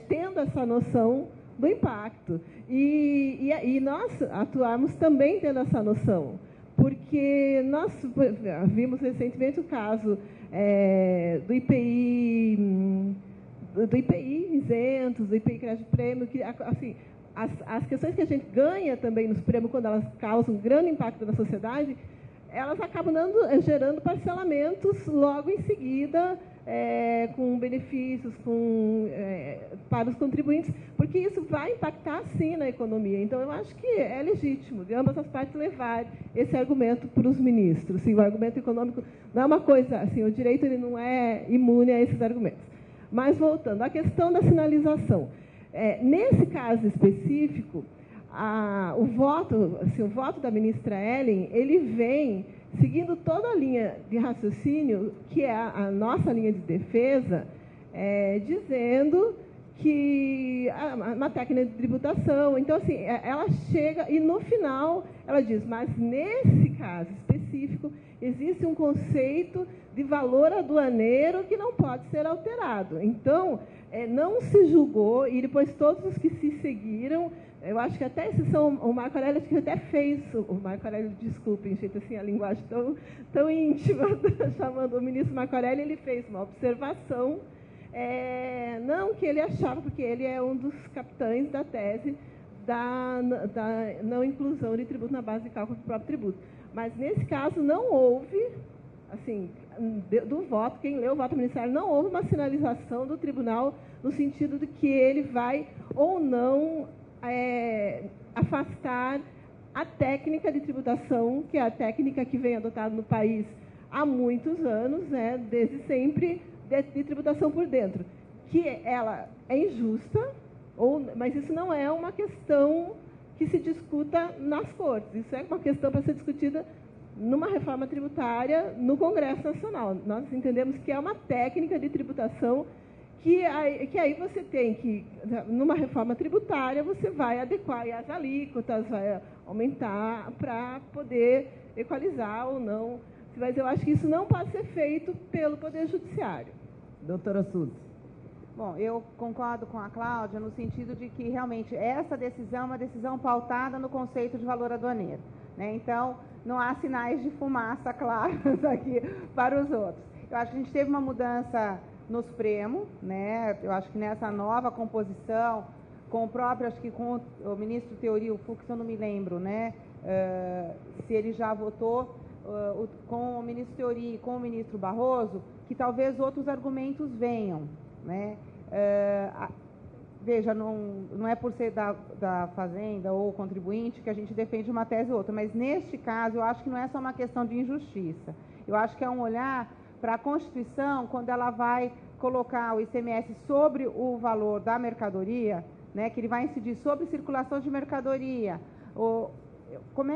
F: tendo essa noção do impacto. E nós atuarmos também tendo essa noção. Porque nós vimos recentemente o caso do IPI isentos, do IPI crédito prêmio, que, assim, as questões que a gente ganha também no Supremo, quando elas causam grande impacto na sociedade, elas acabam gerando parcelamentos logo em seguida, com benefícios para os contribuintes, porque isso vai impactar, sim, na economia. Então, eu acho que é legítimo de ambas as partes levar esse argumento para os ministros. Sim, o argumento econômico não é uma coisa, assim, o direito ele não é imune a esses argumentos. Mas, voltando, a questão da sinalização. Nesse caso específico, o voto da ministra Ellen, ele vem seguindo toda a linha de raciocínio, que é a nossa linha de defesa, dizendo que uma técnica de tributação. Então, assim, ela chega e, no final, ela diz, mas nesse caso específico, existe um conceito de valor aduaneiro que não pode ser alterado. Então, não se julgou, e depois todos os que se seguiram, eu acho que até o Marco Aurélio, acho que até fez, o Marco Aurélio, desculpem, gente, assim, a linguagem tão íntima, chamando o ministro Marco Aurélio, ele fez uma observação, não que ele achava, porque ele é um dos capitães da tese da não inclusão de tributo na base de cálculo do próprio tributo. Mas, nesse caso, não houve, assim, do voto, quem leu o voto ministerial, não houve uma sinalização do tribunal no sentido de que ele vai ou não afastar a técnica de tributação, que é a técnica que vem adotada no país há muitos anos, desde sempre, de tributação por dentro, que ela é injusta, mas isso não é uma questão que se discuta nas cortes, isso é uma questão para ser discutida numa reforma tributária no Congresso Nacional. Nós entendemos que é uma técnica de tributação que aí você tem que, numa reforma tributária, você vai adequar as alíquotas, vai aumentar para poder equalizar ou não. Mas eu acho que isso não pode ser feito pelo Poder Judiciário.
B: Doutora Suzy.
C: Bom, eu concordo com a Cláudia no sentido de que, realmente, essa decisão é uma decisão pautada no conceito de valor aduaneiro, né? Então, não há sinais de fumaça claros aqui para os outros. Eu acho que a gente teve uma mudança no Supremo, né? Eu acho que nessa nova composição, com o próprio, acho que com o ministro Teori, o Fux, eu não me lembro, né? Se ele já votou com o ministro Teori e com o ministro Barroso, que talvez outros argumentos venham, né? Veja, não é por ser da Fazenda ou contribuinte que a gente defende uma tese ou outra, mas neste caso eu acho que não é só uma questão de injustiça. Eu acho que é um olhar para a Constituição, quando ela vai colocar o ICMS sobre o valor da mercadoria, né, que ele vai incidir sobre circulação de mercadoria. Como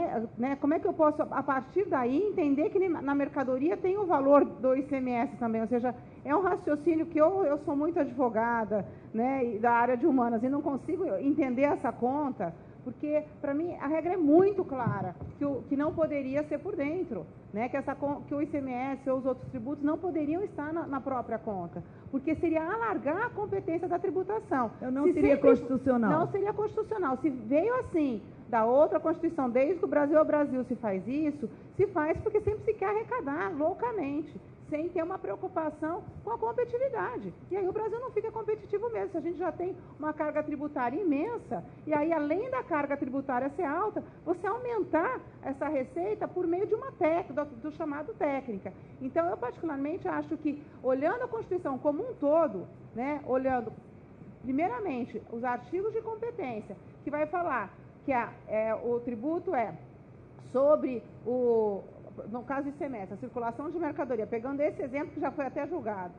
C: é que eu posso, a partir daí, entender que na mercadoria tem o valor do ICMS também? Ou seja, é um raciocínio que eu sou muito advogada, né, da área de humanas e não consigo entender essa conta, porque, para mim, a regra é muito clara, que não poderia ser por dentro, né, que o ICMS ou os outros tributos não poderiam estar na própria conta, porque seria alargar a competência da tributação.
B: Não seria constitucional.
C: Não seria constitucional. Se veio assim, da outra Constituição, desde que o Brasil é o Brasil se faz isso, se faz porque sempre se quer arrecadar loucamente, sem ter uma preocupação com a competitividade. E aí o Brasil não fica competitivo mesmo. Se a gente já tem uma carga tributária imensa, e aí além da carga tributária ser alta, você aumentar essa receita por meio de uma técnica, do chamado técnica. Então, eu particularmente acho que, olhando a Constituição como um todo, né, olhando, primeiramente, os artigos de competência, que vai falar que o tributo é sobre no caso do ICMS, a circulação de mercadoria, pegando esse exemplo que já foi até julgado,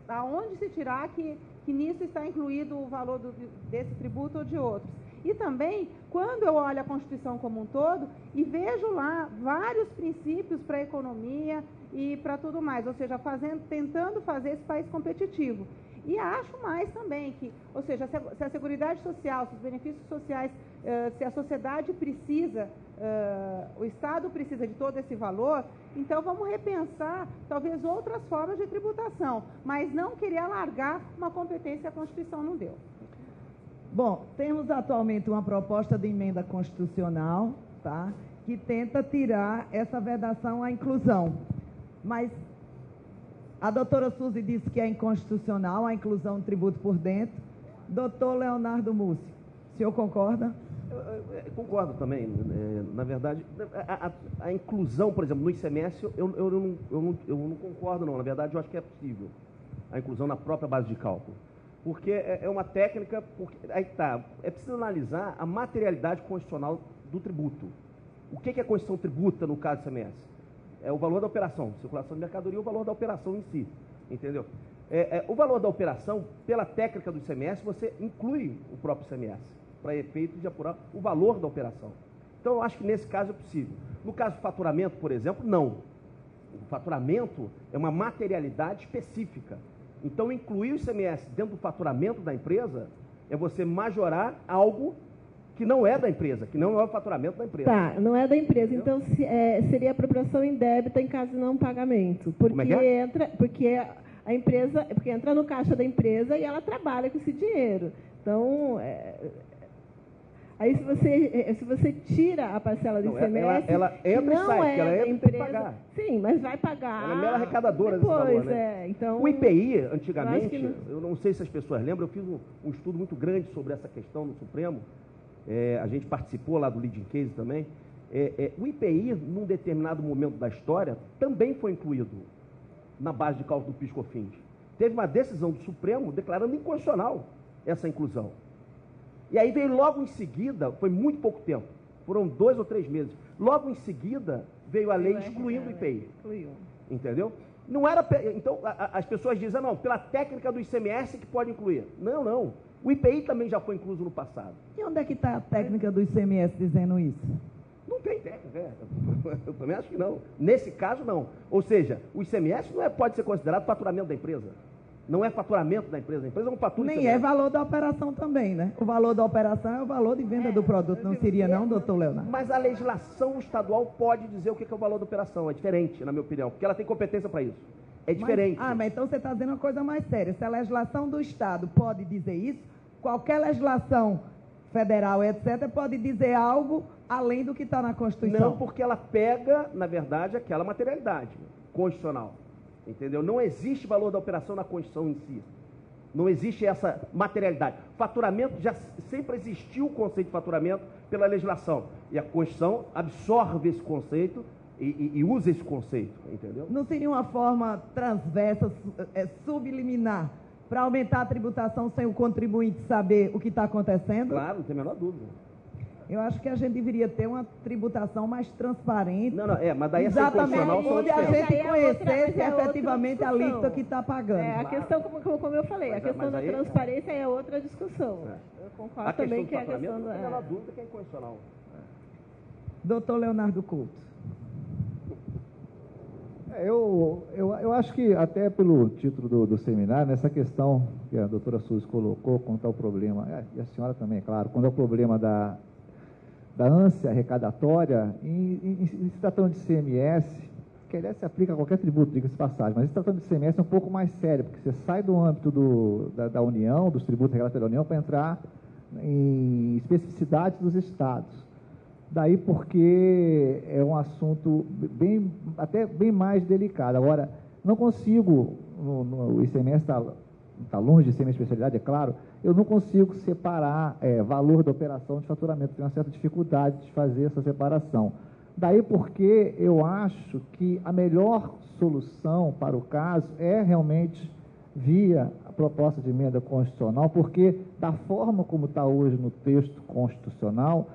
C: aonde se tirar que nisso está incluído o valor desse tributo ou de outros. E também, quando eu olho a Constituição como um todo e vejo lá vários princípios para a economia e para tudo mais, ou seja, tentando fazer esse país competitivo. E acho mais também que, ou seja, se a Seguridade Social, se os benefícios sociais, se a sociedade precisa, o Estado precisa de todo esse valor, então vamos repensar talvez outras formas de tributação, mas não querer alargar uma competência que a Constituição não deu.
B: Bom, temos atualmente uma proposta de emenda constitucional, tá, que tenta tirar essa vedação à inclusão, mas a doutora Suzy disse que é inconstitucional a inclusão do tributo por dentro. Doutor Leonardo Mussi, o senhor concorda?
E: Eu concordo também. Na verdade, a inclusão, por exemplo, no ICMS, eu não concordo, não. Na verdade, eu acho que é possível a inclusão na própria base de cálculo. Porque é uma técnica, aí tá, é preciso analisar a materialidade constitucional do tributo. O que a Constituição tributa no caso do ICMS? É o valor da operação, circulação de mercadoria, o valor da operação em si, entendeu? O valor da operação, pela técnica do ICMS, você inclui o próprio ICMS, para efeito de apurar o valor da operação. Então, eu acho que nesse caso é possível. No caso do faturamento, por exemplo, não. O faturamento é uma materialidade específica. Então, incluir o ICMS dentro do faturamento da empresa é você majorar algo que não é da empresa, que não é o faturamento da empresa.
F: Tá, não é da empresa.
E: Entendeu?
F: Então, seria apropriação indébita em caso de não pagamento. Porque
E: Como é que é?
F: Porque a empresa, porque entra no caixa da empresa e ela trabalha com esse dinheiro. Então, aí se você tira a parcela do ICMS,
E: ela entra e sai, porque ela entra e tem que pagar.
F: Sim, mas vai pagar.
E: Ela é mera arrecadadora
F: depois,
E: desse valor, né?
F: Então,
E: o IPI, antigamente,
F: eu
E: eu não sei se as pessoas lembram, eu fiz um estudo muito grande sobre essa questão no Supremo. A gente participou lá do leading case também. O IPI, num determinado momento da história, também foi incluído na base de cálculo do PIS/COFINS. Teve uma decisão do Supremo declarando inconstitucional essa inclusão. E aí veio logo em seguida, foi muito pouco tempo, foram 2 ou 3 meses, logo em seguida veio a lei excluindo o IPI. Entendeu? Não era, então, as pessoas dizem, não, pela técnica do ICMS que pode incluir. Não, não. O IPI também já foi incluso no passado.
B: E onde é que está a técnica do ICMS dizendo isso?
E: Não tem técnica, eu também acho que não. Nesse caso, não. Ou seja, o ICMS pode ser considerado faturamento da empresa. Não é faturamento da empresa. A empresa não fatura
B: Nem
E: ICMS.
B: é valor da operação também, né? O valor da operação é o valor de venda do produto, não seria não, doutor Leonardo?
E: Mas a legislação estadual pode dizer o que é o valor da operação. É diferente, na minha opinião, porque ela tem competência para isso. É diferente.
B: Mas então você está dizendo uma coisa mais séria. Se a legislação do Estado pode dizer isso, qualquer legislação federal, etc., pode dizer algo além do que está na Constituição.
E: Não, porque ela pega, na verdade, aquela materialidade constitucional. Entendeu? Não existe valor da operação na Constituição em si. Não existe essa materialidade. Faturamento, já sempre existiu o conceito de faturamento pela legislação. E a Constituição absorve esse conceito e usa esse conceito, entendeu?
B: Não seria uma forma transversa, subliminar, para aumentar a tributação sem o contribuinte saber o que está acontecendo?
E: Claro, não tem a menor dúvida.
B: Eu acho que a gente deveria ter uma tributação mais transparente.
E: Não, mas daí essa inconstitucional são
B: onde a
E: outros
B: gente
F: temas.
B: conhecesse
F: É outra
B: efetivamente a
F: discussão.
B: alíquota que está pagando.
F: a questão, como eu falei, a questão da
E: aí,
F: transparência é outra discussão. Eu concordo também que é a questão
E: não tem a menor dúvida que é inconstitucional.
B: Doutor Leonardo Couto.
D: Eu acho que, até pelo título do seminário, nessa questão que a doutora Suzy colocou, quanto ao problema, e a senhora também, é claro, quando é o problema da ânsia arrecadatória, em se tratando de CMS, que aliás se aplica a qualquer tributo, diga-se de passagem, mas se tratando de CMS é um pouco mais sério, porque você sai do âmbito da União, dos tributos regulatórios da União, para entrar em especificidades dos estados. Daí porque é um assunto até bem mais delicado. Agora, não consigo, o ICMS está longe de ser minha especialidade, é claro, eu não consigo separar valor da operação de faturamento, tenho uma certa dificuldade de fazer essa separação. Daí porque eu acho que a melhor solução para o caso é realmente via a proposta de emenda constitucional, porque da forma como está hoje no texto constitucional,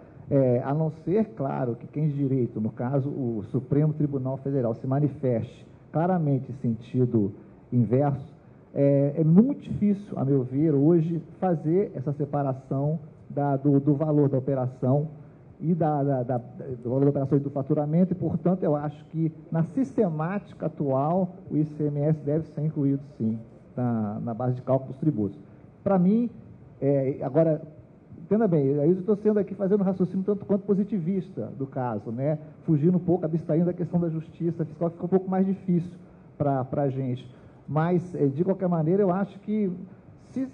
D: a não ser, claro, que quem de direito, no caso o Supremo Tribunal Federal, se manifeste claramente em sentido inverso, é muito difícil, a meu ver, hoje, fazer essa separação do valor da operação e do valor da operação e do faturamento, e, portanto, eu acho que na sistemática atual o ICMS deve ser incluído, sim, na base de cálculo dos tributos. Para mim, agora, entenda bem, eu estou sendo aqui fazendo um raciocínio tanto quanto positivista do caso, né? Fugindo um pouco, abstraindo da questão da justiça fiscal, fica um pouco mais difícil para a gente. Mas, de qualquer maneira, eu acho que se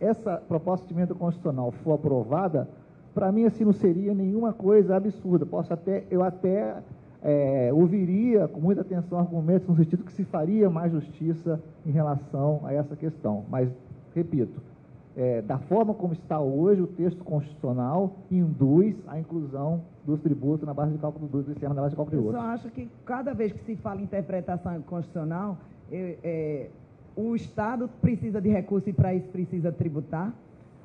D: essa proposta de emenda constitucional for aprovada, para mim, assim, não seria nenhuma coisa absurda. Eu até ouviria com muita atenção argumentos no sentido que se faria mais justiça em relação a essa questão. Mas, repito, da forma como está hoje, o texto constitucional induz a inclusão dos tributos na base de cálculo do sistema na base de cálculo de outros.
B: Eu só acho que cada vez que se fala em interpretação constitucional, o Estado precisa de recurso e para isso precisa tributar,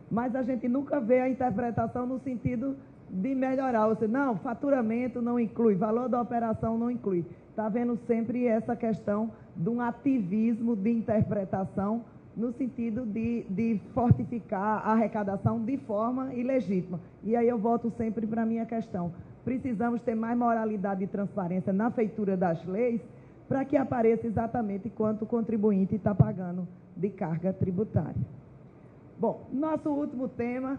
B: mas a gente nunca vê a interpretação no sentido de melhorar. Ou seja, não, faturamento não inclui, valor da operação não inclui. Está havendo sempre essa questão de um ativismo de interpretação no sentido de fortificar a arrecadação de forma ilegítima. E aí eu volto sempre para a minha questão. Precisamos ter mais moralidade e transparência na feitura das leis para que apareça exatamente quanto o contribuinte está pagando de carga tributária. Bom, nosso último tema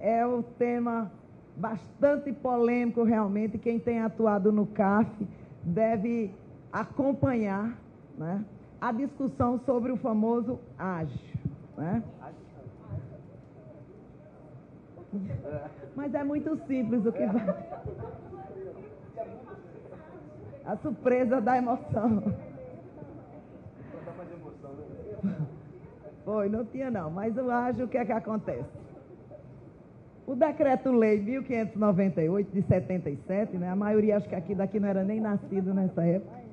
B: é o tema bastante polêmico realmente. Quem tem atuado no CARF deve acompanhar, né, a discussão sobre o famoso ágio, né? Mas é muito simples o que vai. A surpresa da emoção. Foi, não tinha não, mas o ágio, o que é que acontece? O Decreto-Lei 1598 de 77, né? A maioria, acho que aqui daqui não era nem nascido nessa época.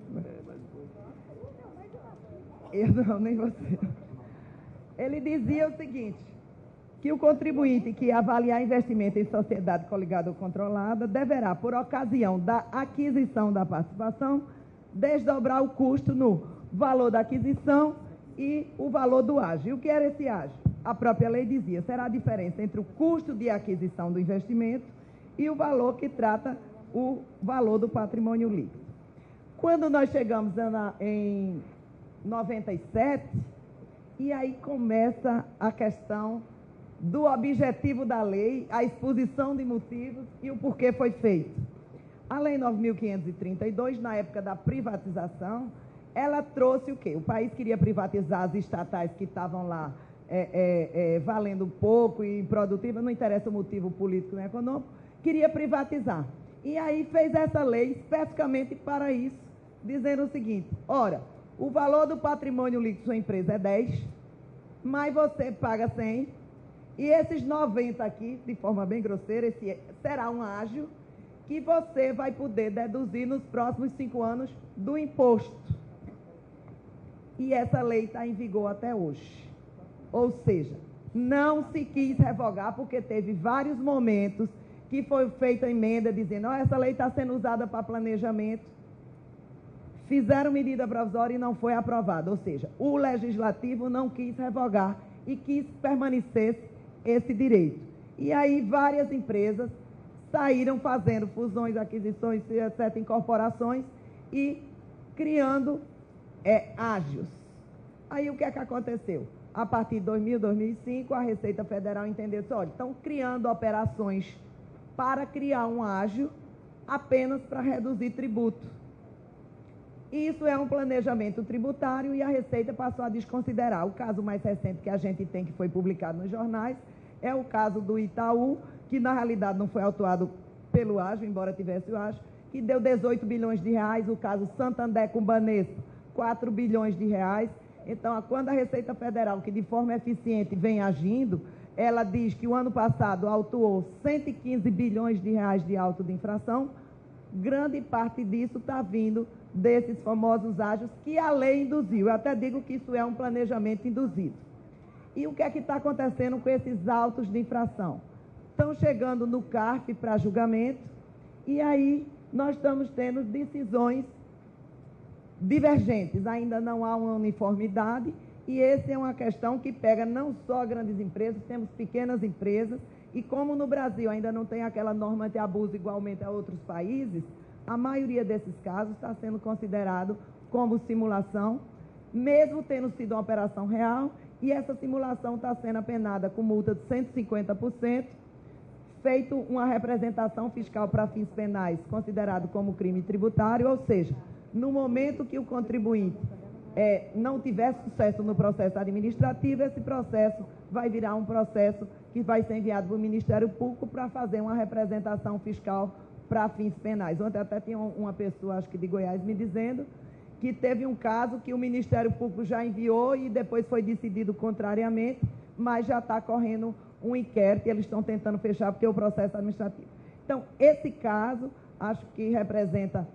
B: Eu não, nem você. Ele dizia o seguinte, que o contribuinte que avaliar investimento em sociedade coligada ou controlada deverá, por ocasião da aquisição da participação, desdobrar o custo no valor da aquisição e o valor do ágio. E o que era esse ágio? A própria lei dizia, será a diferença entre o custo de aquisição do investimento e o valor que trata o valor do patrimônio líquido. Quando nós chegamos em 97, e aí começa a questão do objetivo da lei, a exposição de motivos e o porquê foi feito. A Lei 9.532, na época da privatização, ela trouxe o quê? O país queria privatizar as estatais que estavam lá valendo pouco e improdutivas, não interessa o motivo político nem econômico, queria privatizar. E aí fez essa lei especificamente para isso, dizendo o seguinte, ora, o valor do patrimônio líquido da sua empresa é 10, mas você paga 100, e esses 90 aqui, de forma bem grosseira, esse será um ágio que você vai poder deduzir nos próximos 5 anos do imposto. E essa lei está em vigor até hoje. Ou seja, não se quis revogar porque teve vários momentos que foi feita a emenda dizendo, oh, essa lei está sendo usada para planejamento. Fizeram medida provisória e não foi aprovada. Ou seja, o legislativo não quis revogar e quis permanecer esse direito. E aí várias empresas saíram fazendo fusões, aquisições, etc., incorporações, e criando ágios. Aí o que é que aconteceu? A partir de 2000, 2005, a Receita Federal entendeu assim, olha, estão criando operações para criar um ágio apenas para reduzir tributo. Isso é um planejamento tributário e a Receita passou a desconsiderar. O caso mais recente que a gente tem, que foi publicado nos jornais, é o caso do Itaú, que na realidade não foi autuado pelo ágio, embora tivesse o ágio, que deu 18 bilhões de reais, o caso Santander com Banespa, 4 bilhões de reais. Então, quando a Receita Federal, que de forma eficiente vem agindo, ela diz que o ano passado autuou 115 bilhões de reais de auto de infração, grande parte disso está vindo desses famosos ágios que a lei induziu. Eu até digo que isso é um planejamento induzido. E o que é que está acontecendo com esses autos de infração? Estão chegando no CARF para julgamento e aí nós estamos tendo decisões divergentes. Ainda não há uma uniformidade e essa é uma questão que pega não só grandes empresas, temos pequenas empresas e como no Brasil ainda não tem aquela norma de abuso igualmente a outros países, a maioria desses casos está sendo considerado como simulação, mesmo tendo sido uma operação real, e essa simulação está sendo apenada com multa de 150%, feito uma representação fiscal para fins penais considerado como crime tributário, ou seja, no momento que o contribuinte não tiver sucesso no processo administrativo, esse processo vai virar um processo que vai ser enviado para o Ministério Público para fazer uma representação fiscal para fins penais. Ontem até tinha uma pessoa, acho que de Goiás, me dizendo que teve um caso que o Ministério Público já enviou e depois foi decidido contrariamente, mas já está correndo um inquérito e eles estão tentando fechar porque é o processo administrativo. Então, esse caso, acho que representa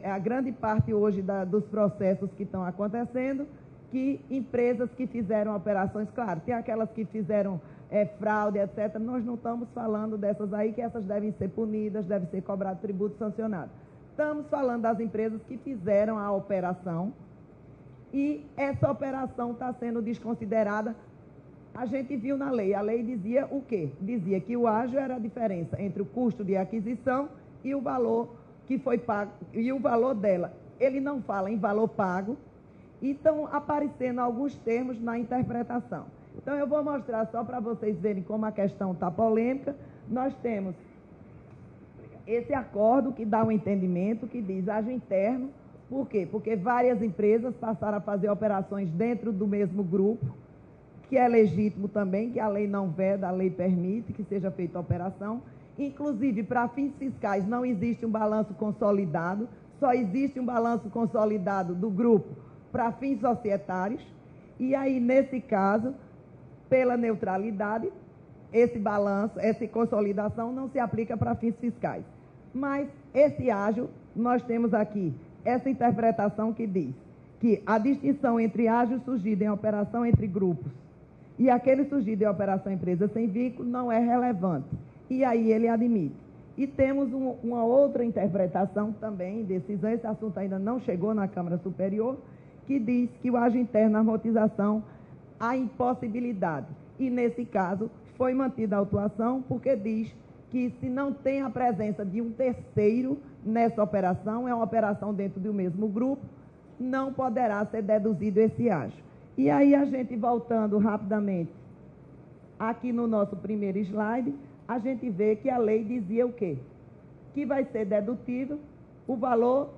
B: a grande parte hoje dos processos que estão acontecendo, que empresas que fizeram operações, claro, tem aquelas que fizeram fraude, etc. Nós não estamos falando dessas aí, que essas devem ser punidas, deve ser cobrado tributo sancionado. Estamos falando das empresas que fizeram a operação e essa operação está sendo desconsiderada. A gente viu na lei, a lei dizia o quê? Dizia que o ágio era a diferença entre o custo de aquisição e o valor que foi pago, e o valor dela. Ele não fala em valor pago, e estão aparecendo alguns termos na interpretação. Então, eu vou mostrar só para vocês verem como a questão está polêmica. Nós temos esse acordo que dá um entendimento, que diz ágio interno. Por quê? Porque várias empresas passaram a fazer operações dentro do mesmo grupo, que é legítimo também, que a lei não veda, a lei permite que seja feita a operação. Inclusive, para fins fiscais, não existe um balanço consolidado, só existe um balanço consolidado do grupo para fins societários. E aí, nesse caso, pela neutralidade, esse balanço, essa consolidação não se aplica para fins fiscais. Mas esse ágio, nós temos aqui essa interpretação que diz que a distinção entre ágio surgido em operação entre grupos e aquele surgido em operação empresa sem vínculo não é relevante. E aí ele admite. E temos uma outra interpretação também, decisão, esse assunto ainda não chegou na Câmara Superior, que diz que o ágio interno na amortização há impossibilidade. E nesse caso foi mantida a autuação porque diz que se não tem a presença de um terceiro nessa operação, é uma operação dentro do mesmo grupo, não poderá ser deduzido esse ágio. E aí a gente voltando rapidamente aqui no nosso primeiro slide, a gente vê que a lei dizia o quê? Que vai ser dedutível o valor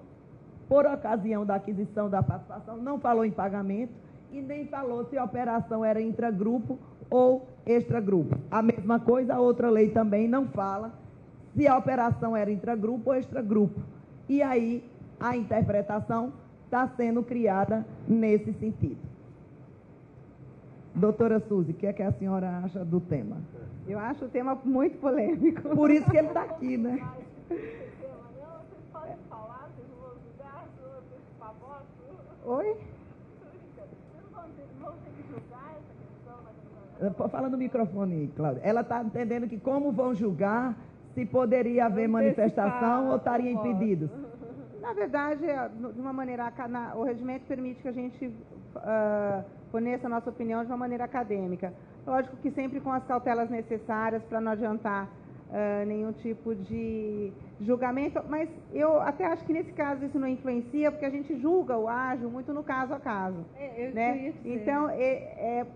B: por ocasião da aquisição da participação, não falou em pagamento e nem falou se a operação era intragrupo ou extragrupo. A mesma coisa, a outra lei também não fala se a operação era intragrupo ou extragrupo. E aí a interpretação está sendo criada nesse sentido. Doutora Suzy, o que é que a senhora acha do tema?
C: Eu acho o tema muito polêmico.
B: Por isso que ele está aqui, né?
F: Vocês podem falar, vocês vão julgar sobre esse famoso?
C: Oi?
F: Vocês vão ter que julgar essa questão?
B: Fala no microfone, Cláudia. Ela está entendendo que como vão julgar, se poderia haver manifestação ou estaria impedidos?
C: Na verdade, de uma maneira, o regimento permite que a gente forneça a nossa opinião de uma maneira acadêmica. Lógico que sempre com as cautelas necessárias para não adiantar nenhum tipo de julgamento, mas eu até acho que nesse caso isso não influencia, porque a gente julga o ágio muito no caso a caso. Né? Então,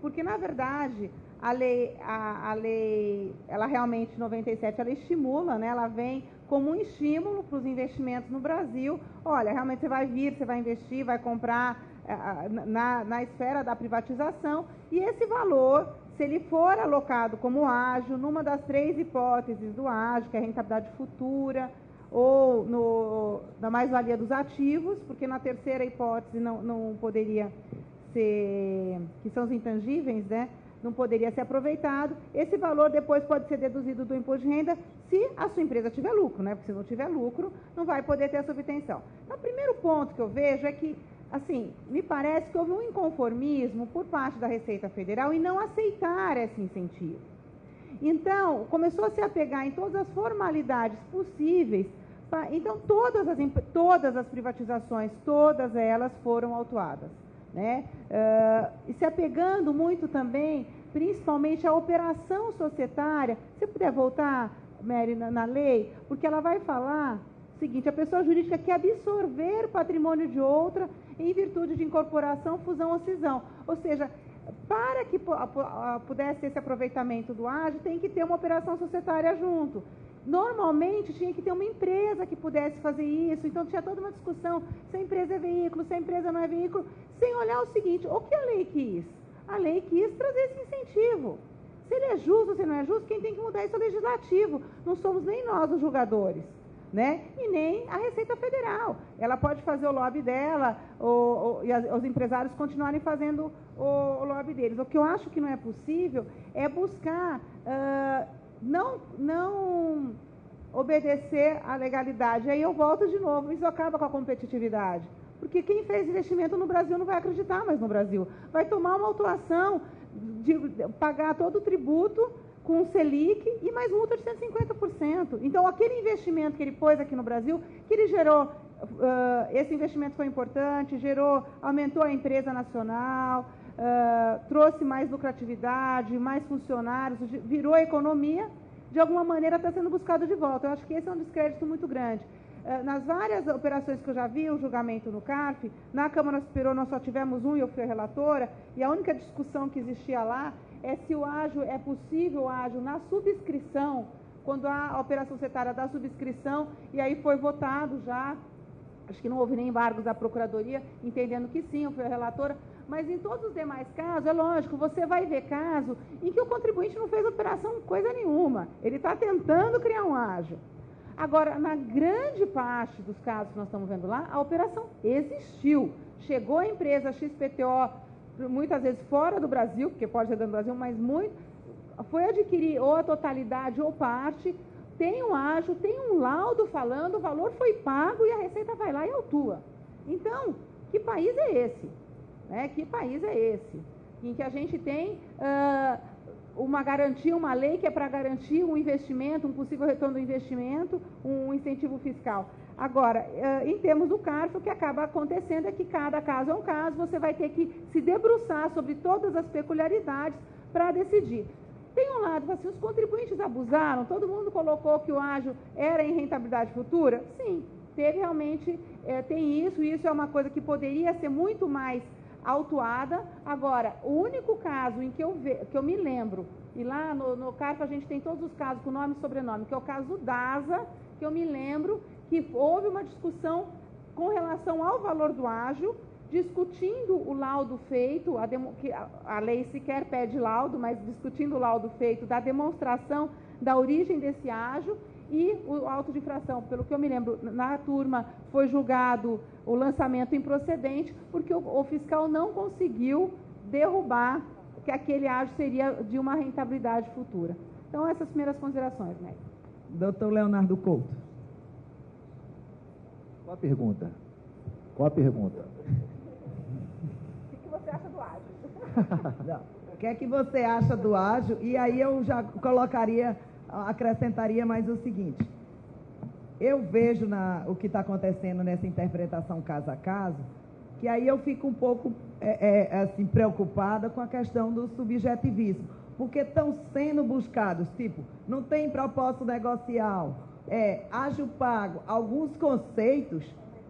C: porque na verdade a lei, ela realmente, 97, ela estimula, né? Ela vem como um estímulo para os investimentos no Brasil. Olha, realmente você vai vir, você vai investir, vai comprar na esfera da privatização, e esse valor, se ele for alocado como ágio, numa das 3 hipóteses do ágio, que é a rentabilidade futura, ou na mais-valia dos ativos, porque na terceira hipótese não poderia ser, que são os intangíveis, né? Não poderia ser aproveitado. Esse valor depois pode ser deduzido do imposto de renda se a sua empresa tiver lucro, né? Porque se não tiver lucro, não vai poder ter a subvenção. Então, o primeiro ponto que eu vejo é que, assim, me parece que houve um inconformismo por parte da Receita Federal em não aceitar esse incentivo. Então, começou a se apegar em todas as formalidades possíveis. Então, todas as privatizações, todas elas foram autuadas. Né? E se apegando muito também, principalmente à operação societária. Se puder voltar, Mary, na lei, porque ela vai falar o seguinte: a pessoa jurídica quer absorver patrimônio de outra em virtude de incorporação, fusão ou cisão. Ou seja, para que pudesse ter esse aproveitamento do ágio, tem que ter uma operação societária junto. Normalmente tinha que ter uma empresa que pudesse fazer isso, então tinha toda uma discussão se a empresa é veículo, se a empresa não é veículo, sem olhar o seguinte: o que a lei quis? A lei quis trazer esse incentivo. Se ele é justo ou se não é justo, quem tem que mudar isso é o legislativo, não somos nem nós os julgadores, né? E nem a Receita Federal. Ela pode fazer o lobby dela, e os empresários continuarem fazendo o lobby deles. O que eu acho que não é possível é buscar não obedecer à legalidade. Aí eu volto de novo, isso acaba com a competitividade. Porque quem fez investimento no Brasil não vai acreditar mais no Brasil. Vai tomar uma autuação de pagar todo o tributo com o Selic e mais multa de 150%. Então, aquele investimento que ele pôs aqui no Brasil, que ele gerou, esse investimento foi importante, aumentou a empresa nacional, trouxe mais lucratividade, mais funcionários, virou a economia, de alguma maneira está sendo buscado de volta. Eu acho que esse é um descrédito muito grande. Nas várias operações que eu já vi, o julgamento no CARF, na Câmara Superior nós só tivemos um e eu fui a relatora, e a única discussão que existia lá é se o ágio, é possível o ágio na subscrição, quando há a operação societária da subscrição, e aí foi votado já, acho que não houve nem embargos da Procuradoria, entendendo que sim, eu fui a relatora, mas em todos os demais casos, é lógico, você vai ver caso em que o contribuinte não fez operação coisa nenhuma, ele está tentando criar um ágio. Agora, na grande parte dos casos que nós estamos vendo lá, a operação existiu. Chegou a empresa XPTO, muitas vezes fora do Brasil, porque pode ser dentro do Brasil, mas foi adquirir ou a totalidade ou parte, tem um ágio, tem um laudo falando, o valor foi pago e a Receita vai lá e autua. Então, que país é esse? Que país é esse? Em que a gente tem uma garantia, uma lei que é para garantir um investimento, um possível retorno do investimento, um incentivo fiscal. Agora, em termos do CARF, o que acaba acontecendo é que cada caso é um caso, você vai ter que se debruçar sobre todas as peculiaridades para decidir. Tem um lado, assim, os contribuintes abusaram, todo mundo colocou que o ágio era em rentabilidade futura? Sim, teve realmente, tem isso é uma coisa que poderia ser muito mais autuada. Agora, o único caso em que eu me lembro, e lá no CARF a gente tem todos os casos com nome e sobrenome, que é o caso DASA, que eu me lembro que houve uma discussão com relação ao valor do ágio, discutindo o laudo feito, a lei sequer pede laudo, mas discutindo o laudo feito da demonstração da origem desse ágio, e o auto de infração, pelo que eu me lembro, na turma foi julgado o lançamento improcedente, porque o fiscal não conseguiu derrubar que aquele ágio seria de uma rentabilidade futura. Então, essas primeiras considerações, né?
B: Doutor Leonardo Couto.
D: Qual a pergunta? Qual a pergunta?
C: O que você acha do ágio?
B: Não. O que é que você acha do ágio? E aí eu já acrescentaria mais o seguinte: eu vejo o que está acontecendo nessa interpretação caso a caso, que aí eu fico um pouco assim, preocupada com a questão do subjetivismo, porque estão sendo buscados, tipo, não tem propósito negocial, ágio pago, alguns conceitos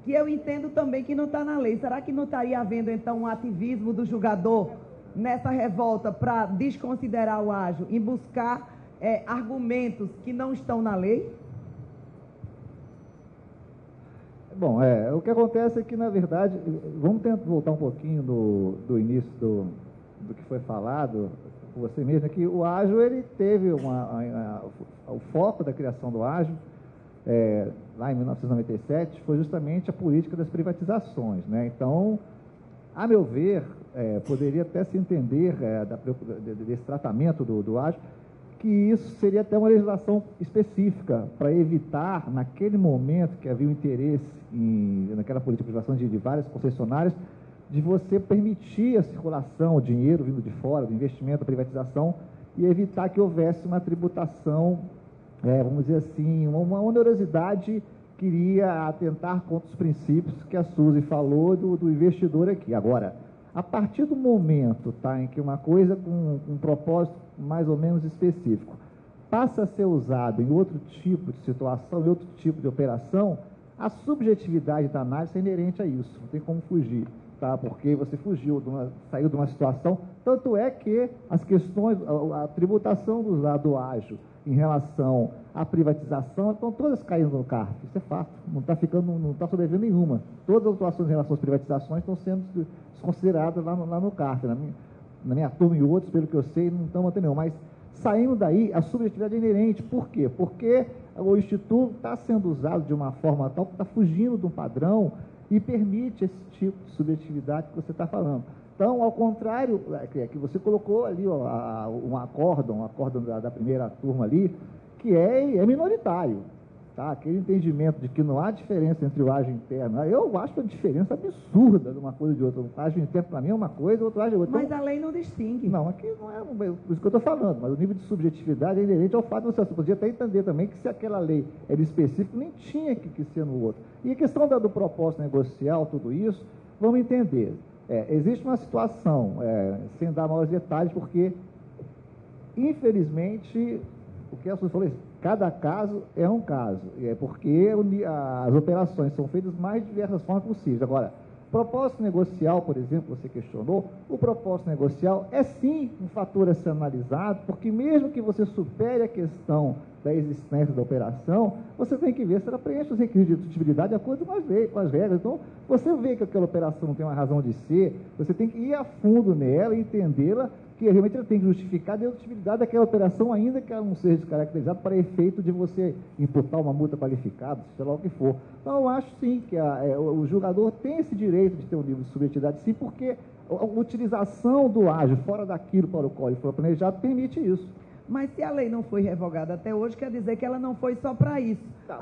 B: que eu entendo também que não está na lei. Será que não estaria havendo, então, um ativismo do julgador nessa revolta para desconsiderar o ágio, em buscar argumentos que não estão na lei?
D: Bom, o que acontece é que, na verdade, vamos tentar voltar um pouquinho do início do que foi falado por você mesmo, é que o ágio, ele teve o foco da criação do ágio, lá em 1997, foi justamente a política das privatizações, né? Então, a meu ver, poderia até se entender desse tratamento do ágio, que isso seria até uma legislação específica para evitar, naquele momento que havia um interesse naquela política de privatização de várias concessionárias, de você permitir a circulação, o dinheiro vindo de fora, do investimento, da privatização, e evitar que houvesse uma tributação, vamos dizer assim, uma onerosidade que iria atentar contra os princípios que a Suzy falou do investidor aqui. Agora, a partir do momento em que uma coisa com um propósito mais ou menos específico passa a ser usado em outro tipo de situação, em outro tipo de operação, a subjetividade da análise é inerente a isso, não tem como fugir, tá? Porque você saiu de uma situação, tanto é que as questões, a tributação do ágio em relação à privatização, estão todas caindo no CARF, isso é fato, não está sobrevivendo nenhuma. Todas as atuações em relação às privatizações estão sendo desconsideradas lá no CARF, na minha turma e outros, pelo que eu sei, não estão mantendo nenhum, mas saindo daí, a subjetividade é inerente. Por quê? Porque o Instituto está sendo usado de uma forma tal que está fugindo de um padrão e permite esse tipo de subjetividade que você está falando. Então, ao contrário, que você colocou ali um acórdão da primeira turma ali, que é minoritário. Tá? Aquele entendimento de que não há diferença entre o ágio interno. Eu acho uma diferença absurda de uma coisa e de outra. O ágio interno, para mim, é uma coisa, o outro ágio é outra.
B: Mas a lei não distingue.
D: Não, aqui não é por isso que eu estou falando, mas o nível de subjetividade é inerente ao fato de você podia até entender também que se aquela lei era específica, nem tinha que ser no outro. E a questão do propósito negocial, tudo isso, vamos entender. Existe uma situação, sem dar maiores detalhes, porque, infelizmente, o que a Suzy falou, cada caso é um caso, porque as operações são feitas das mais diversas formas possíveis. Agora, propósito negocial, por exemplo, você questionou, o propósito negocial é sim um fator a ser analisado, porque mesmo que você supere a questão da existência da operação, você tem que ver se ela preenche os requisitos de utilibilidade de acordo com as regras. Então, você vê que aquela operação não tem uma razão de ser, você tem que ir a fundo nela e entendê-la, que realmente ela tem que justificar a dedutibilidade daquela operação, ainda que ela não seja descaracterizada para efeito de você imputar uma multa qualificada, seja lá o que for. Então, eu acho sim que o julgador tem esse direito de ter um nível de subjetividade, sim, porque a utilização do ágio fora daquilo para o qual ele foi planejado permite isso.
B: Mas se a lei não foi revogada até hoje, quer dizer que ela não foi só para isso. Tá,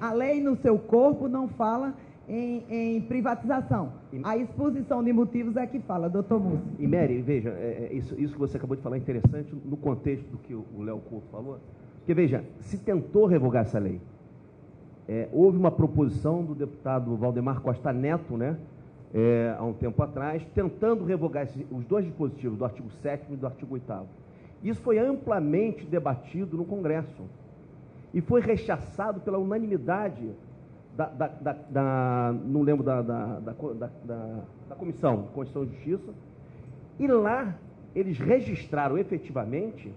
B: a lei no seu corpo não fala em privatização. A exposição de motivos é que fala, doutor Múcio.
E: E Mary, veja, isso que você acabou de falar é interessante no contexto do que o Léo Couto falou. Porque, veja, se tentou revogar essa lei. Houve uma proposição do deputado Valdemar Costa Neto, né, há um tempo atrás, tentando revogar os dois dispositivos, do artigo 7º e do artigo 8º. Isso foi amplamente debatido no Congresso e foi rechaçado pela unanimidade não lembro da Comissão de Constituição e Justiça, e lá eles registraram efetivamente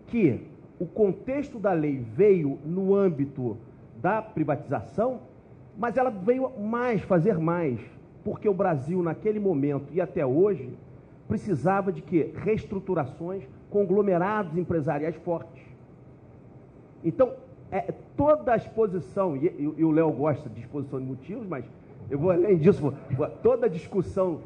E: que o contexto da lei veio no âmbito da privatização, mas ela veio fazer mais, porque o Brasil naquele momento e até hoje precisava de quê? Reestruturações, conglomerados empresariais fortes. Então, toda a exposição, e o Léo gosta de exposição de motivos, mas eu vou além disso, toda a discussão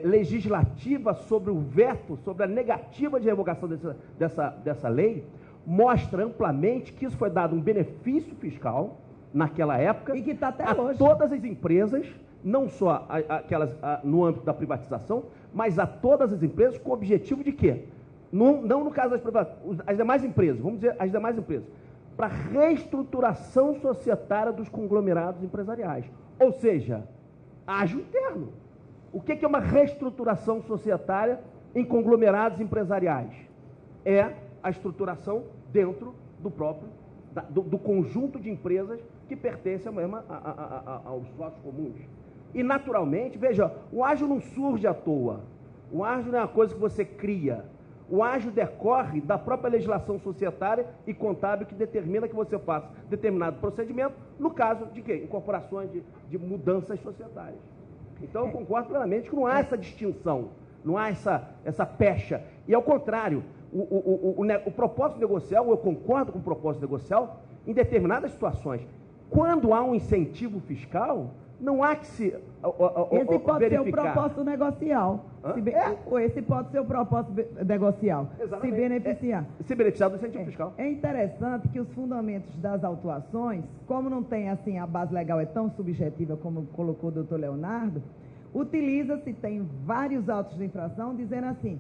E: legislativa sobre o veto, sobre a negativa de revogação dessa lei, mostra amplamente que isso foi dado um benefício fiscal naquela época
B: e que está até hoje.
E: Todas as empresas, não só aquelas no âmbito da privatização, mas a todas as empresas com o objetivo de quê? Não no caso das privatizações, as demais empresas, vamos dizer, as demais empresas, para reestruturação societária dos conglomerados empresariais. Ou seja, ágio interno. O que é uma reestruturação societária em conglomerados empresariais? É a estruturação dentro do próprio, do conjunto de empresas que pertencem aos sócios comuns. E, naturalmente, veja, o ágio não surge à toa. O ágio não é uma coisa que você cria. O ágio decorre da própria legislação societária e contábil que determina que você faça determinado procedimento, no caso de quê? Incorporações de mudanças societárias. Então, eu concordo plenamente que não há essa distinção, não há essa pecha. E, ao contrário, o propósito negocial, eu concordo com o propósito negocial, em determinadas situações. Quando há um incentivo fiscal, não há que se
B: esse pode
E: verificar.
B: ser o propósito negocial. Esse pode ser o propósito negocial.
E: Exatamente.
B: Se beneficiar.
E: Se beneficiar do incentivo fiscal.
B: É interessante que os fundamentos das autuações, como não tem assim, a base legal é tão subjetiva como colocou o doutor Leonardo, utiliza-se, tem vários autos de infração, dizendo assim,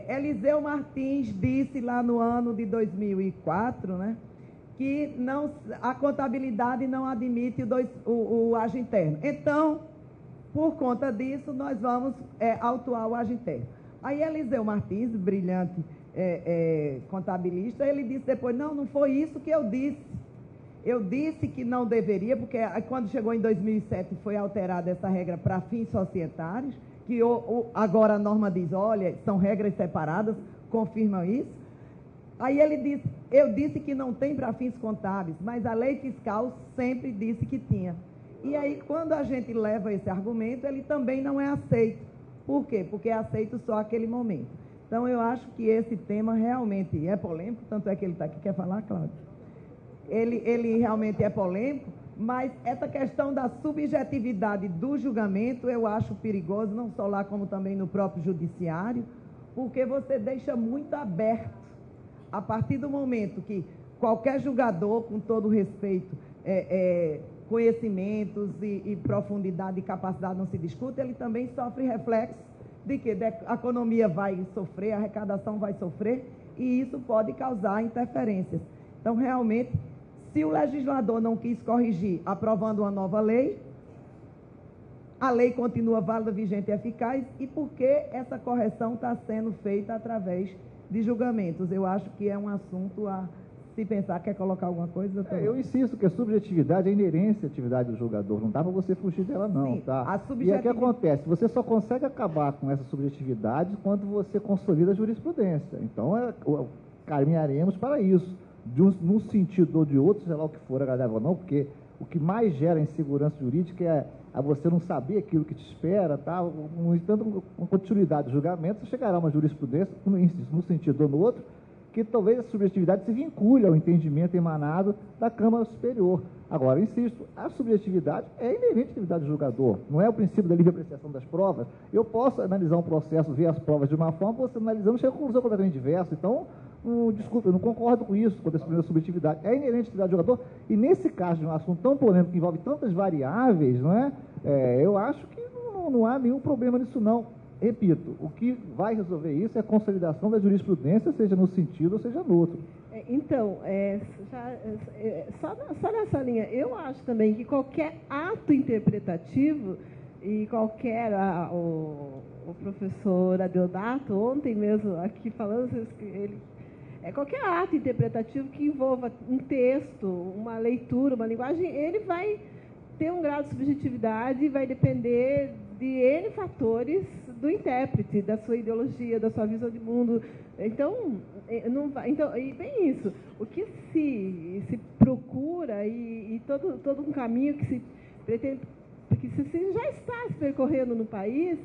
B: Eliseu Martins disse lá no ano de 2004, né, que a contabilidade não admite o ágio interno. Então, por conta disso, nós vamos autuar o ágio interno. Aí Eliseu Martins, brilhante contabilista, ele disse depois, não foi isso que eu disse. Eu disse que não deveria, porque quando chegou em 2007 foi alterada essa regra para fins societários, que agora a norma diz, olha, são regras separadas, confirmam isso. Aí ele disse, eu disse que não tem para fins contábeis, mas a lei fiscal sempre disse que tinha. E aí, quando a gente leva esse argumento, ele também não é aceito. Por quê? Porque é aceito só aquele momento. Então, eu acho que esse tema realmente é polêmico, tanto é que ele está aqui. Quer falar, Cláudio? Ele realmente é polêmico, mas essa questão da subjetividade do julgamento, eu acho perigoso, não só lá, como também no próprio judiciário, porque você deixa muito aberto. A partir do momento que qualquer julgador, com todo respeito, conhecimentos e profundidade e capacidade não se discute, ele também sofre reflexo de que a economia vai sofrer, a arrecadação vai sofrer, e isso pode causar interferências. Então, realmente, se o legislador não quis corrigir aprovando uma nova lei, a lei continua válida, vigente e eficaz, e por que essa correção está sendo feita através de julgamentos? Eu acho que é um assunto a se pensar. Quer colocar alguma coisa, doutor?
D: Eu insisto que a subjetividade é inerência à atividade do julgador, não dá para você fugir dela não.
B: Sim,
D: tá?
B: a subjetividade...
D: E o que acontece? Você só consegue acabar com essa subjetividade quando você consolida a jurisprudência. Então, caminharemos para isso, num sentido ou de outro, sei lá o que for agradável ou não, porque o que mais gera insegurança jurídica é a você não saber aquilo que te espera, tá? No entanto, com continuidade do julgamento, você chegará a uma jurisprudência, num sentido ou no outro, que talvez a subjetividade se vincule ao entendimento emanado da Câmara Superior. Agora, insisto, a subjetividade é inerente à atividade do julgador, não é o princípio da livre apreciação das provas. Eu posso analisar um processo, ver as provas de uma forma, você analisando, chega a conclusão completamente diversa. Então, desculpa, eu não concordo com isso, com essa primeira subjetividade. É inerente à atividade do jogador, e nesse caso de um assunto tão polêmico, que envolve tantas variáveis, não é? Eu acho que não há nenhum problema nisso, não. Repito, o que vai resolver isso é a consolidação da jurisprudência, seja no sentido ou seja no outro.
F: Então, só nessa linha, eu acho também que qualquer ato interpretativo, e qualquer, o professor Adeodato, ontem mesmo aqui falando, qualquer ato interpretativo que envolva um texto, uma leitura, uma linguagem, ele vai ter um grau de subjetividade e vai depender de N fatores do intérprete, da sua ideologia, da sua visão de mundo. Então, e bem isso, o que se procura e todo um caminho que se pretende, porque se já está se percorrendo no país,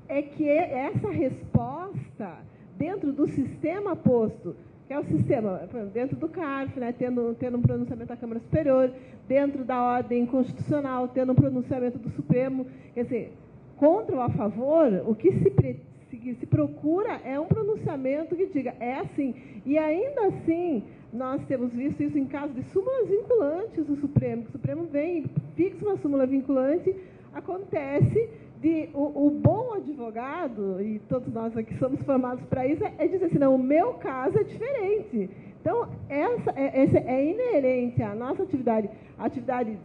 F: é que essa resposta dentro do sistema posto, que é o sistema, dentro do CARF, né, tendo um pronunciamento da Câmara Superior, dentro da ordem constitucional, tendo um pronunciamento do Supremo, quer dizer, contra ou a favor, o que se procura é um pronunciamento que diga, é assim. E ainda assim, nós temos visto isso em casos de súmulas vinculantes do Supremo, que o Supremo vem, fixa uma súmula vinculante, acontece de o bom advogado, e todos nós aqui somos formados para isso, é dizer assim, não, o meu caso é diferente. Então, essa é inerente à nossa atividade, a atividade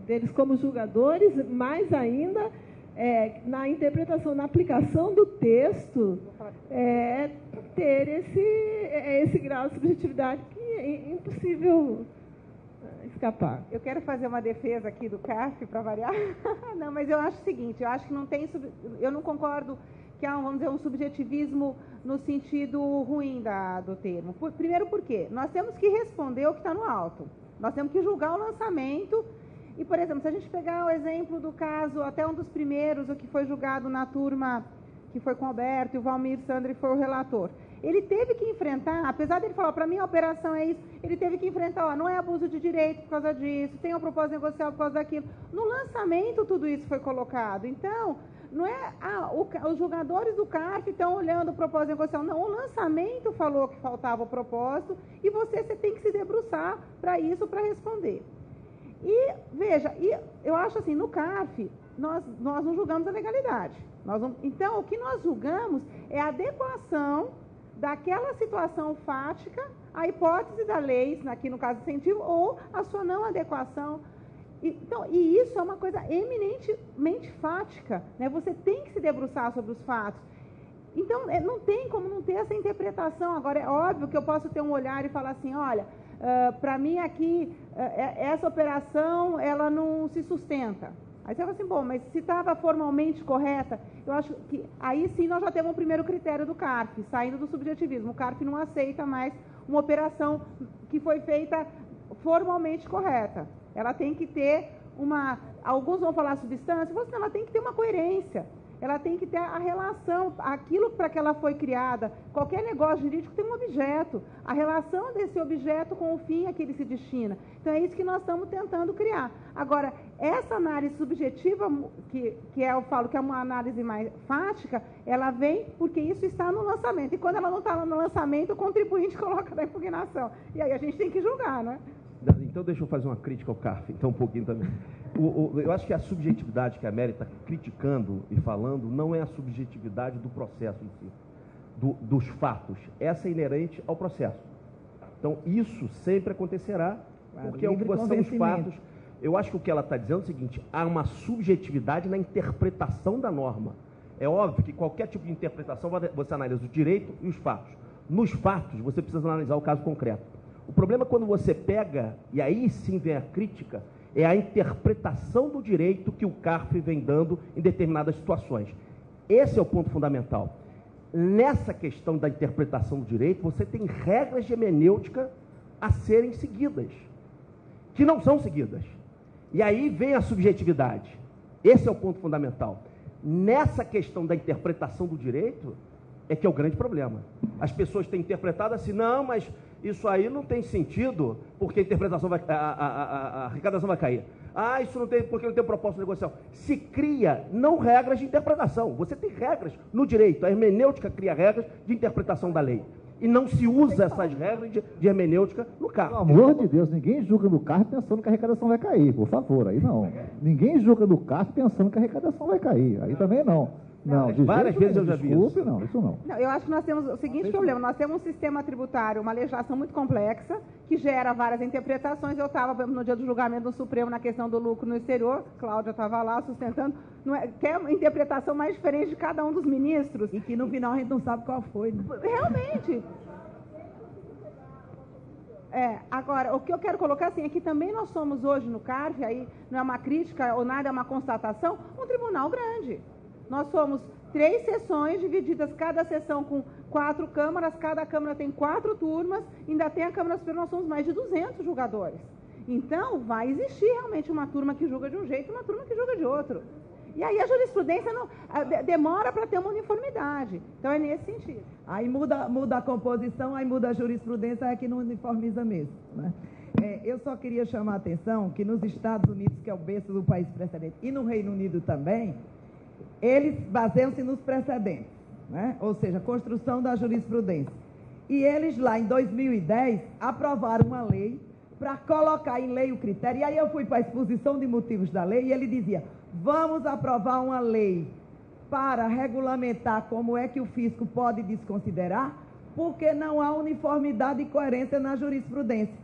F: deles como julgadores, mais ainda na interpretação, na aplicação do texto, ter esse grau de subjetividade que é impossível escapar.
C: Eu quero fazer uma defesa aqui do CARF, para variar. Não, mas eu acho o seguinte, eu acho que não tem, eu não concordo que há, vamos dizer, um subjetivismo no sentido ruim do termo. Primeiro porque nós temos que responder o que está no alto. Nós temos que julgar o lançamento. E, por exemplo, se a gente pegar o exemplo do caso, até um dos primeiros, o que foi julgado na turma, que foi com o Alberto, e o Valmir Sandri foi o relator. Ele teve que enfrentar, apesar dele falar, para mim a operação é isso, ele teve que enfrentar, não é abuso de direito por causa disso, tem um propósito negocial por causa daquilo. No lançamento tudo isso foi colocado. Então, não é, os jogadores do CARF estão olhando o propósito negocial. Não, o lançamento falou que faltava o propósito e você tem que se debruçar para isso, para responder. E, veja, eu acho assim, no CARF, nós não julgamos a legalidade. Então, o que nós julgamos é a adequação daquela situação fática à hipótese da lei, aqui no caso do incentivo, ou a sua não adequação. Então, e isso é uma coisa eminentemente fática, né? Você tem que se debruçar sobre os fatos. Então, não tem como não ter essa interpretação. Agora, é óbvio que eu posso ter um olhar e falar assim, olha, para mim aqui, essa operação, ela não se sustenta. Aí você fala assim, bom, mas se estava formalmente correta, eu acho que aí sim nós já temos o primeiro critério do CARF, saindo do subjetivismo. O CARF não aceita mais uma operação que foi feita formalmente correta. Ela tem que ter alguns vão falar substância, ela tem que ter uma coerência. Ela tem que ter a relação, aquilo para que ela foi criada. Qualquer negócio jurídico tem um objeto. A relação desse objeto com o fim a que ele se destina. Então, é isso que nós estamos tentando criar. Agora, essa análise subjetiva, que eu falo que é uma análise mais fática, ela vem porque isso está no lançamento. E quando ela não está no lançamento, o contribuinte coloca na impugnação. E aí a gente tem que julgar, né?
E: Então, deixa eu fazer uma crítica ao CARF, então um pouquinho também. Eu acho que a subjetividade que a Mary está criticando e falando não é a subjetividade do processo em si, dos fatos. Essa é inerente ao processo. Então, isso sempre acontecerá, porque são os fatos. Eu acho que o que ela está dizendo é o seguinte, há uma subjetividade na interpretação da norma. É óbvio que qualquer tipo de interpretação, você analisa o direito e os fatos. Nos fatos, você precisa analisar o caso concreto. O problema é quando você pega, e aí sim vem a crítica, é a interpretação do direito que o CARF vem dando em determinadas situações. Esse é o ponto fundamental. Nessa questão da interpretação do direito, você tem regras de hermenêutica a serem seguidas, que não são seguidas. E aí vem a subjetividade. Esse é o ponto fundamental. Nessa questão da interpretação do direito, é que é o grande problema. As pessoas têm interpretado assim, não, mas isso aí não tem sentido, porque a arrecadação vai cair. Ah, isso não tem, porque não tem propósito negocial. Se cria, não regras de interpretação. Você tem regras no direito. A hermenêutica cria regras de interpretação da lei. E não se usa essas regras de hermenêutica no CARF.
D: Pelo amor de Deus, ninguém julga no CARF pensando que a arrecadação vai cair, por favor, aí não. Ninguém julga no CARF pensando que a arrecadação vai cair, aí também não. Não,
E: várias vezes eu já vi isso.
D: Não, isso não.
C: Eu acho que nós temos o seguinte problema, nós temos um sistema tributário, uma legislação muito complexa, que gera várias interpretações. Eu estava no dia do julgamento do Supremo na questão do lucro no exterior, Cláudia estava lá sustentando, quer uma interpretação mais diferente de cada um dos ministros.
B: E que no final a gente não sabe qual foi. Né?
C: Realmente. Agora, o que eu quero colocar assim, é que também nós somos hoje no CARF, aí não é uma crítica ou nada, é uma constatação, um tribunal grande. Nós somos 3 sessões divididas, cada sessão com 4 câmaras, cada câmara tem 4 turmas, ainda tem a Câmara Superior, nós somos mais de 200 julgadores. Então, vai existir realmente uma turma que julga de um jeito e uma turma que julga de outro. E aí a jurisprudência demora para ter uma uniformidade. Então, é nesse sentido.
B: Aí muda a composição, aí muda a jurisprudência, é que não uniformiza mesmo. Né? Eu só queria chamar a atenção que nos Estados Unidos, que é o berço do país precedente, e no Reino Unido também, eles baseiam-se nos precedentes, né? Ou seja, construção da jurisprudência. E eles lá em 2010 aprovaram uma lei para colocar em lei o critério. E aí eu fui para a exposição de motivos da lei e ele dizia, vamos aprovar uma lei para regulamentar como é que o fisco pode desconsiderar, porque não há uniformidade e coerência na jurisprudência.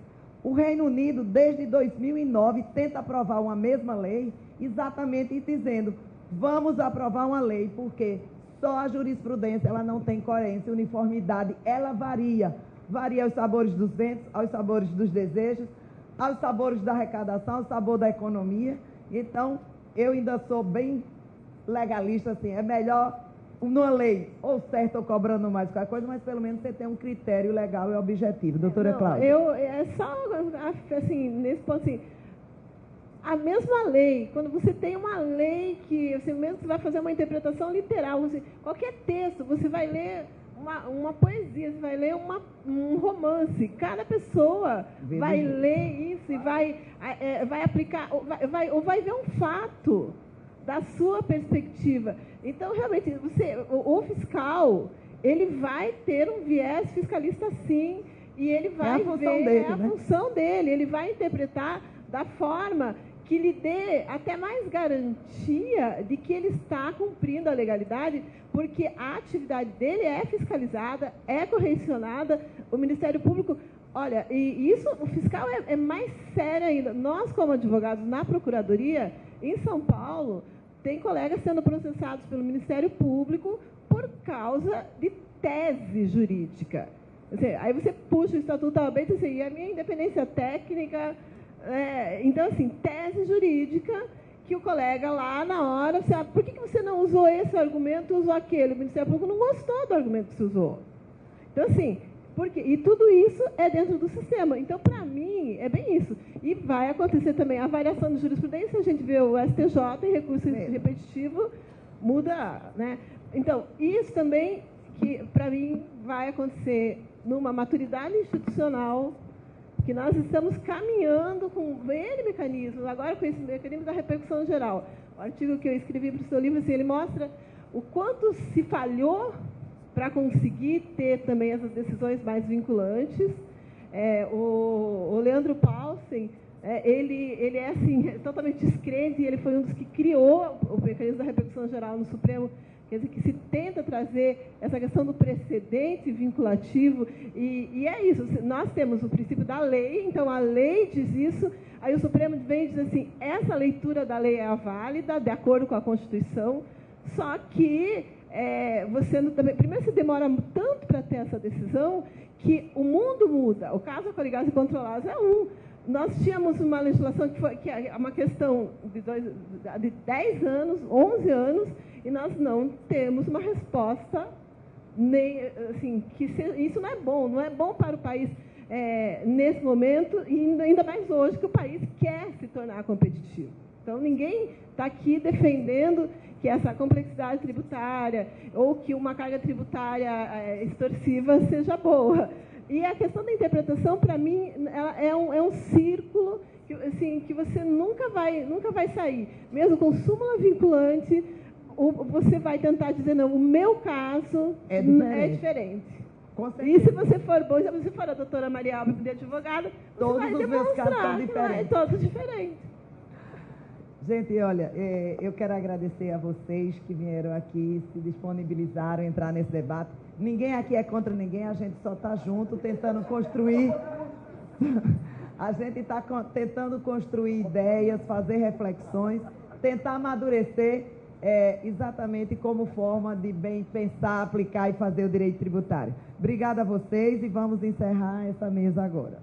B: O Reino Unido, desde 2009, tenta aprovar uma mesma lei, exatamente dizendo, vamos aprovar uma lei, porque só a jurisprudência ela não tem coerência, uniformidade, ela varia aos sabores dos ventos, aos sabores dos desejos, aos sabores da arrecadação, ao sabor da economia. Então, eu ainda sou bem legalista, assim, é melhor numa lei, ou certo ou cobrando mais qualquer coisa, mas pelo menos você tem um critério legal e objetivo. Doutora Cláudia.
F: É só, assim, nesse ponto, assim, a mesma lei, quando você tem uma lei que, assim, mesmo que você vai fazer uma interpretação literal, qualquer texto, você vai ler uma poesia, você vai ler um romance, cada pessoa vai ler isso e vai aplicar, ou vai ver um fato da sua perspectiva. Então, realmente, o fiscal, ele vai ter um viés fiscalista, sim, e ele vai ver a função dele, ele vai interpretar da forma que lhe dê até mais garantia de que ele está cumprindo a legalidade, porque a atividade dele é fiscalizada, é correcionada, o Ministério Público... Olha, e isso, o fiscal é mais sério ainda. Nós, como advogados na Procuradoria, em São Paulo, tem colegas sendo processados pelo Ministério Público por causa de tese jurídica. Aí você puxa o Estatuto da OAB e diz assim, e a minha independência técnica... então, assim, tese jurídica que o colega lá na hora, por que você não usou esse argumento e usou aquele? O Ministério Público não gostou do argumento que você usou. Então, assim, e tudo isso é dentro do sistema. Então, para mim, é bem isso. E vai acontecer também a variação de jurisprudência, a gente vê o STJ em recurso repetitivo, muda, né? Então, isso também, que para mim vai acontecer numa maturidade institucional, que nós estamos caminhando com N mecanismos, agora com esse mecanismo da repercussão geral. O artigo que eu escrevi para o seu livro, assim, ele mostra o quanto se falhou para conseguir ter também essas decisões mais vinculantes. O Leandro Paulsen, ele é assim, totalmente descrente, e ele foi um dos que criou o mecanismo da repercussão geral no Supremo, quer dizer, que se tenta trazer essa questão do precedente vinculativo, e é isso, nós temos o princípio da lei, então a lei diz isso, aí o Supremo vem e diz assim, essa leitura da lei é a válida, de acordo com a Constituição, só que primeiro se demora tanto para ter essa decisão, que o mundo muda. O caso da Coligados e Controlados é um. Nós tínhamos uma legislação que é uma questão de 10 anos, 11 anos, e nós não temos uma resposta, nem, assim, isso não é bom para o país nesse momento, e ainda mais hoje que o país quer se tornar competitivo. Então, ninguém está aqui defendendo que essa complexidade tributária ou que uma carga tributária extorsiva seja boa. E a questão da interpretação, para mim, ela é um círculo que, assim, que você nunca vai sair. Mesmo com súmula vinculante, você vai tentar dizer, não, o meu caso é diferente. E se você for bom, se você for a doutora Maria Alves de advogada, você vai demonstrar que não é todos diferentes.
B: Gente, olha, eu quero agradecer a vocês que vieram aqui, se disponibilizaram a entrar nesse debate. Ninguém aqui é contra ninguém, a gente só está junto, tentando construir... A gente está tentando construir ideias, fazer reflexões, tentar amadurecer exatamente como forma de bem pensar, aplicar e fazer o direito tributário. Obrigada a vocês e vamos encerrar essa mesa agora.